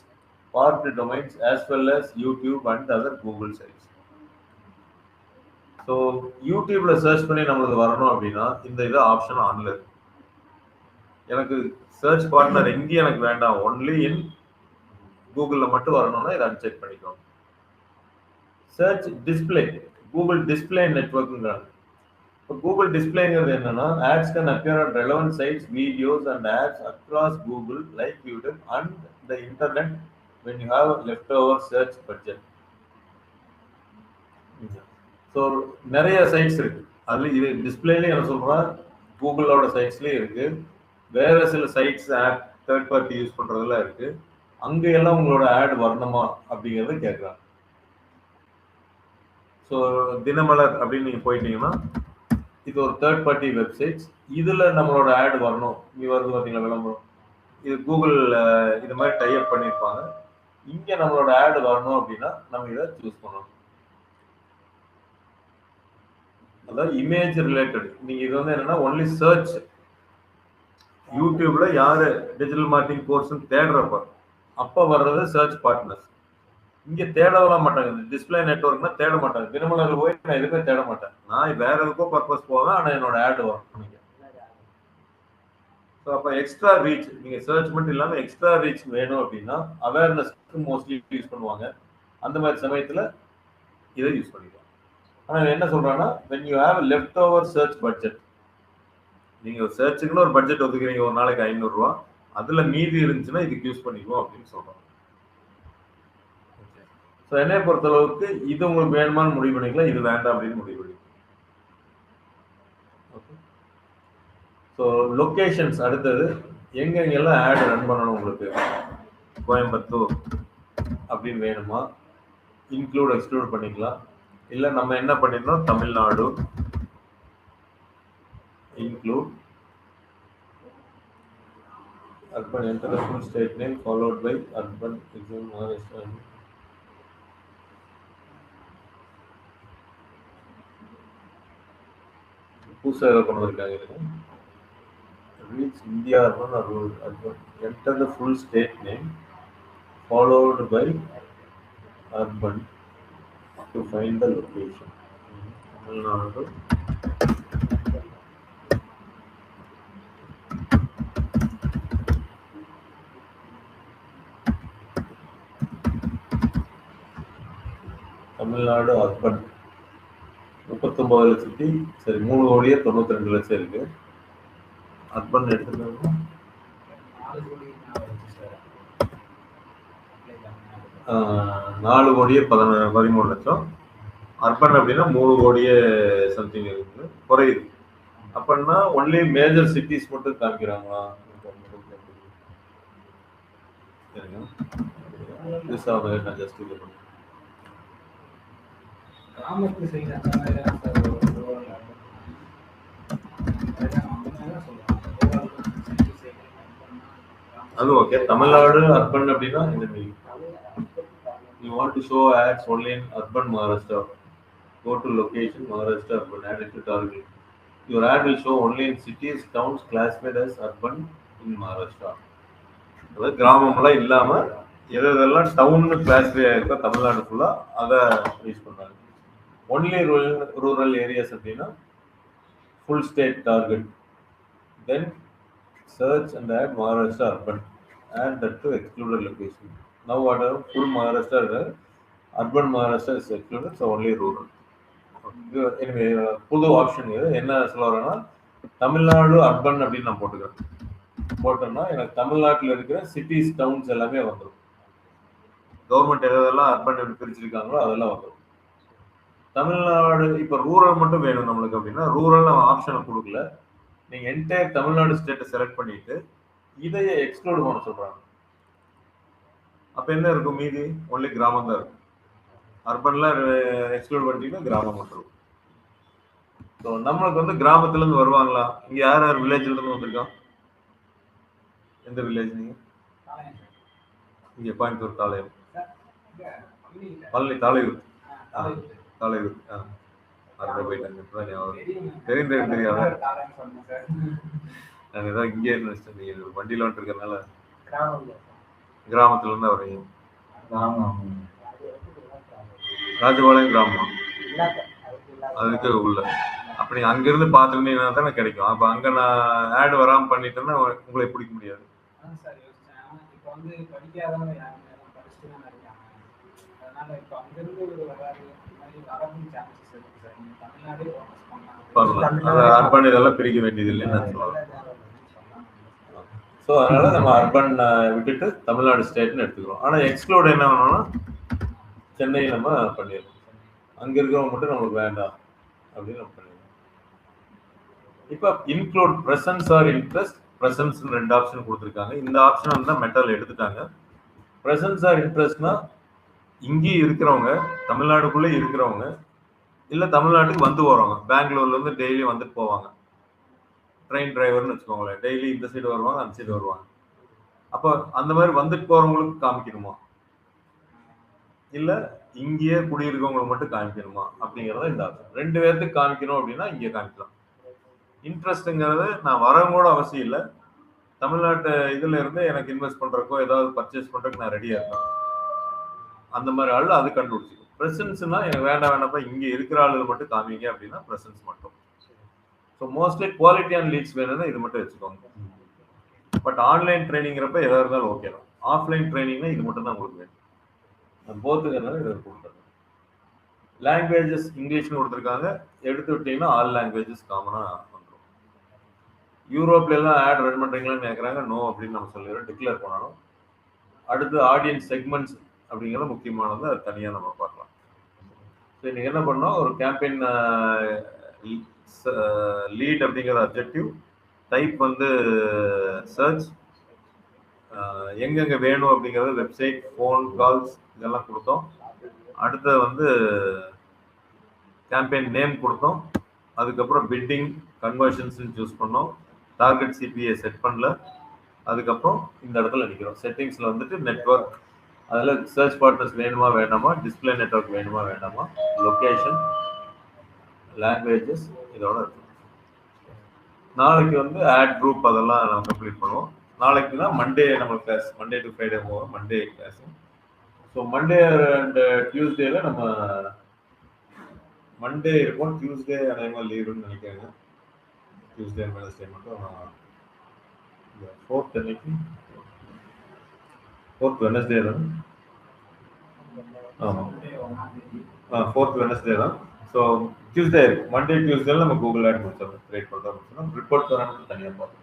parked domains, as well as YouTube and other Google sites. So யூடியூப்ல search பண்ணி நம்மளுக்கு வரணும் அப்படின்னா இந்த இது option ஆன்ல இருக்கு. எனக்கு சர்ச் பார்ட்னர் எங்கேயும் எனக்கு வேண்டாம், ஒன்லி இன் கூகுளில் மட்டும் வரணும்னா இதை அன்செக் பண்ணிக்கோங்க. சர்ச் டிஸ்பிளே, கூகுள் டிஸ்பிளே நெட்வொர்க்குங்கிறாங்க. இப்போ கூகுள் டிஸ்பிளேங்கிறது என்னன்னா ads can appear on relevant sites, videos and ads across Google, like YouTube and the internet when you have leftover search budget. So நிறைய sides இருக்கு. அதுல இது டிஸ்பிளேல என்ன சொல்றா கூகுளோட சைட்ஸ்லயே இருக்கு. வேற சில sites of third party use பண்றதெல்லாம் இருக்கு. அங்க எல்லாம் உங்களோட ஆட் வரணுமா அப்படிங்கறத கேட்கறாங்க. ஸோ தினமலர் அப்படின்னு நீங்க போயிட்டீங்கன்னா இது ஒரு தேர்ட் பார்ட்டி வெப்சைட்ஸ். இதுல நம்மளோட ஆட் வரணும். இங்க வருது பார்த்தீங்களா விளம்பரம், இது கூகுள் இது மாதிரி டைப் பண்ணியிருப்பாங்க. இங்க நம்மளோட ஆட் வரணும் அப்படின்னா நம்ம இதை சூஸ் பண்ணணும். அதாவது இமேஜ் ரிலேட்டட். நீங்க இது வந்து என்னன்னா ஒன்லி சர்ச். யூடியூப்ல யாரு டிஜிட்டல் மார்க்கெட்டிங் கோர்ஸ் தேடுறப்ப அப்ப வர்றது சர்ச் பார்ட்னர்ஸ். இங்க தேடலாம் மாட்டாங்க. டிஸ்பிளே நெட்வொர்க்னா தேட மாட்டாங்க. தினமலர்ல போய் நான் எதுவுமே தேட மாட்டேன். நான் வேற எதுக்கோ பர்பஸ் போவேன், ஆனா என்னோட ஆட் வரும். ஸோ அப்போ எக்ஸ்ட்ரா ரீச், நீங்க சர்ச் மட்டும் இல்லாம எக்ஸ்ட்ரா ரீச் வேணும் அப்படின்னா அவேர்னஸ்க்கு மோஸ்ட்லி யூஸ் பண்ணுவாங்க. அந்த மாதிரி சமயத்துல இதை யூஸ் பண்ணிக்கலாம். ஆனா என்ன சொல்றாங்கன்னா when you have a leftover search budget, நீங்க சர்ச்சுக்குன்னு ஒரு பட்ஜெட் ஒதுக்குறீங்க ஒரு நாளைக்கு 500 ரூபாய், அதுல மீதி இருந்துச்சுன்னா இதுக்கு யூஸ் பண்ணிக்குவோம் அப்படின்னு சொல்றாங்க. ஸோ என்னை பொறுத்தளவுக்கு இது உங்களுக்கு வேணுமான்னு முடிவு பண்ணிக்கலாம், இது வேண்டாம் அப்படின்னு முடிவு பண்ணிக்கலாம். ஓகே. ஸோ லொக்கேஷன்ஸ் அடுத்தது எங்கெங்கெல்லாம் ஆட் ரன் பண்ணணும் உங்களுக்கு. கோயம்புத்தூர் அப்படின்னு வேணுமா, இன்க்ளூட் எக்ஸ்க்ளூட் பண்ணிக்கலாம். இல்லை நம்ம என்ன பண்ணிருந்தோம், Tamil Nadu include urban international state name followed by urban exam Maharashtra. புதுசாக கொண்டு வந்திருக்காங்க இதுக்கு. Reach India urban or rural urban. Enter the full state name followed by urban to find the location. Tamil Nadu urban 39 லட்சத்தி சரி 3,92,00,000 இருக்கு. அர்பன் எடுத்துக்கோங்க. 4,13,00,000. Urban அப்படின்னா 3,00,00,000 something இருக்கு, குறையுது. அப்படின்னா ஒன்லி மேஜர் சிட்டிஸ் மட்டும் காமிக்கிறாங்களா? நான் ஜஸ்ட் இது பண்ணேன். கிராமத்து சைடு அந்த மாதிரி தான் சார் அது ஓகே. தமிழ்நாடு அர்பன் அப்படின்னா இந்த meaning. You want to show ads only in urban Maharashtra, go to location Maharashtra urban, add it to target. Your ad will show only in cities, towns classified as urban in Maharashtra. அதாவது கிராமம்லாம் இல்லாம எதெல்லாம் டவுன்னு classify ஆயிருக்கோ Tamil Nadu ஃபுல்லா அதை use பண்ணாங்க. Only rural areas அப்படின்னா full state target, then search and add Maharashtra urban, add that to excluded location. Now whatever full Maharashtra, urban Maharashtra is excluded, so only rural. Anyway, புது option இது. என்ன சொல்ல வரேன்னா Tamil Nadu urban அப்படின்னு நான் போட்டேன்னா எனக்கு தமிழ்நாட்டில் இருக்கிற சிட்டிஸ் டவுன்ஸ் எல்லாமே வந்துடும். கவர்மெண்ட் எதெல்லாம் அர்பன் எப்படி பிரிச்சிருக்காங்களோ அதெல்லாம் வந்துடும். தமிழ்நாடு இப்போ ரூரல் மட்டும் வேணும் நம்மளுக்கு அப்படின்னா ரூரல் நம்ம ஆப்ஷனை கொடுக்கல. நீங்க என்டையர் தமிழ்நாடு ஸ்டேட்டை செலக்ட் பண்ணிட்டு இதையே எக்ஸ்க்ளூட் பண்ண சொல்றாங்க. அப்ப என்ன இருக்கும், மீதி ஒன்லி கிராமம் தான் இருக்கும். அர்பன்ல எக்ஸ்க்ளூட் பண்ணிட்டீங்கன்னா கிராமம் மட்டும் இருக்கும். ஸோ நம்மளுக்கு வந்து கிராமத்துல இருந்து வருவாங்களா? இங்க யார் யார் வில்லேஜ்ல இருந்து வந்திருக்கோம்? எந்த வில்லேஜ் நீங்க? இங்க கோயம்புத்தூர் தாளையம், பழனி தாளையூர், தாளையூர் போயிட்டாங்க. தெரியாத நான் ஏதாவது இங்கே நினைச்சிட்டேன். நீங்க வண்டியில வந்துட்டு இருக்கிறதுனால கிராமத்துல இருந்தா வரீங்க. ராஜபாளையம் கிராமம் அதுக்கு உள்ள. அப்ப நீங்க அங்க இருந்து பாத்துட்டீங்கன்னா தானே கிடைக்கும். அப்ப அங்க நான் ஆட் வராம பண்ணிட்டேன்னா உங்களை பிடிக்க முடியாது. இப்போ வந்து படிக்காதவங்க யாருமே படிச்சுட்டு தான் இருக்காங்க. அதனால இப்போ அங்கிருந்து ஒரு வராது வரதுக்கு சான்சஸ் இருக்கு சார். நீங்க தமிழ்நாடே ஃபோக்கஸ் பண்ணலாம். பண்ணலாம். அது அர்பன் இதெல்லாம் பிரிக்க வேண்டியது இல்லைன்னு நான் சொல்லுவேன். ஸோ அதனால நம்ம அர்பன் விட்டுட்டு தமிழ்நாடு ஸ்டேட்னு எடுத்துக்கிறோம். ஆனால் எக்ஸ்க்ளூட் என்ன பண்ணோம்னா சென்னை நம்ம பண்ணிடலாம். அங்கே இருக்கிறவங்க மட்டும் நமக்கு வேண்டாம் அப்படின்னு நம்ம பண்ணிடலாம். இப்போ இன்க்ளூட் ப்ரெசன்ஸ் ஆர் இன்ட்ரெஸ்ட், ப்ரெசன்ஸ்னு 2 ஆப்ஷன் கொடுத்துருக்காங்க. இந்த ஆப்ஷன் வந்து மெட்டல் எடுத்துட்டாங்க. ப்ரெசன்ஸ் ஆர் இன்ட்ரெஸ்ட்னா இங்கேயும் இருக்கிறவங்க, தமிழ்நாடுக்குள்ளே இருக்கிறவங்க, இல்லை தமிழ்நாட்டுக்கு வந்து போகிறவங்க, பெங்களூர்லேருந்து டெய்லி வந்துட்டு போவாங்க, ட்ரெயின் டிரைவர்னு வச்சுக்கோங்களேன், டெய்லி இந்த சைடு வருவாங்க அந்த சைடு வருவாங்க. அப்போ அந்த மாதிரி வந்துட்டு போகிறவங்களுக்கு காமிக்கணுமா, இல்லை இங்கேயே குடியிருக்கவங்களுக்கு மட்டும் காமிக்கணுமா அப்படிங்கிறத இந்த ஆப்ஷன். 2 பேர்த்துக்கு காமிக்கணும் அப்படின்னா இங்கே காமிக்கலாம். இன்ட்ரெஸ்ட்டுங்கிறது நான் வரவங்களோட அவசியம் இல்லை, தமிழ்நாட்டு இதில் இருந்து எனக்கு இன்வெஸ்ட் பண்ணுறக்கோ ஏதாவது பர்ச்சேஸ் பண்ணுறதுக்கு நான் ரெடியாக இருக்கேன், அந்த மாதிரி ஆள் அது கண்டுபிடிச்சிக்கும். ப்ரெசன்ஸ்னா எனக்கு வேண்டாம்ப்பா இங்கே இருக்கிற ஆளுகள் மட்டும் காமிங்க அப்படின்னா ப்ரெசன்ஸ் மட்டும். So mostly quality and leads வேணும்னா இது மட்டும் வச்சுக்கோங்க. பட் ஆன்லைன் ட்ரைனிங்கிறப்ப எதாக இருந்தாலும் ஓகே தான். ஆஃப்லைன் ட்ரைனிங்னா இது மட்டும் தான் உங்களுக்கு வேணும். போத்துக்கிறதுனால இதை கொடுத்துருங்க. லாங்குவேஜஸ் இங்கிலீஷ்னு கொடுத்துருக்காங்க, எடுத்து விட்டீங்கன்னா ஆல் லாங்குவேஜஸ் காமனாக வந்துடும். யூரோப்ல எல்லாம் ஆட் ரன் பண்ணுறீங்களான்னு கேட்குறாங்க, நோ அப்படின்னு நம்ம சொல்லிடுறோம், டிக்ளேர் பண்ணணும். அடுத்து ஆடியன்ஸ் செக்மெண்ட்ஸ் அப்படிங்கிறது முக்கியமானது, அது தனியாக நம்ம பார்க்கலாம். ஸோ நீங்கள் என்ன பண்ணோம், ஒரு கேம்பெயின் லீட் அப்படிங்கிற அப்ஜெக்டிவ், டைப் வந்து சர்ச், எங்கெங்கே வேணும் அப்படிங்கிறது வெப்சைட், ஃபோன் கால்ஸ் இதெல்லாம் கொடுத்தோம். அடுத்தது வந்து கேம்பெயின் நேம் கொடுத்தோம். அதுக்கப்புறம் பிட்டிங் கன்வர்ஷன்ஸ்ன்னு சூஸ் பண்ணோம். டார்கெட் சிபிஐ செட் பண்ணல. அதுக்கப்புறம் இந்த இடத்துல நிற்கிறோம். செட்டிங்ஸில் வந்துட்டு நெட்வொர்க், அதில் சர்ச் பார்ட்னர்ஸ் வேணுமா வேண்டாமா, டிஸ்பிளே நெட்வொர்க் வேணுமா வேண்டாமா, லொக்கேஷன், லாங்குவேஜஸ் இதோட இருக்கும். நாளைக்கு வந்து ஆட் குரூப் அதெல்லாம் நம்ம கம்ப்ளீட் பண்ணுவோம். நாளைக்குன்னா மண்டே நம்ம கிளாஸ், மண்டே டு ஃப்ரைடே போவோம், Monday class. So Monday and டியூஸ்டேல நம்ம மண்டே இருக்கும், டியூஸ்டே அநேகமாக லீவுன்னு நினைக்கிறேங்க. டியூஸ்டே வெனஸ்டே மட்டும் இந்த 4th அன்னைக்கு 4th வெனஸ்டே தான். ஆமாம், 4th வெனஸ்டே தான். ஸோ டியூஸ்டே இருக்கு, மண்டே டியூஸ்டேல நம்ம கூகுள் ஆட் முடிச்சோம், கிரியேட் பண்ணுறோம். ரிப்போர்ட் தரணும் தனியாக பார்த்துக்கோம்.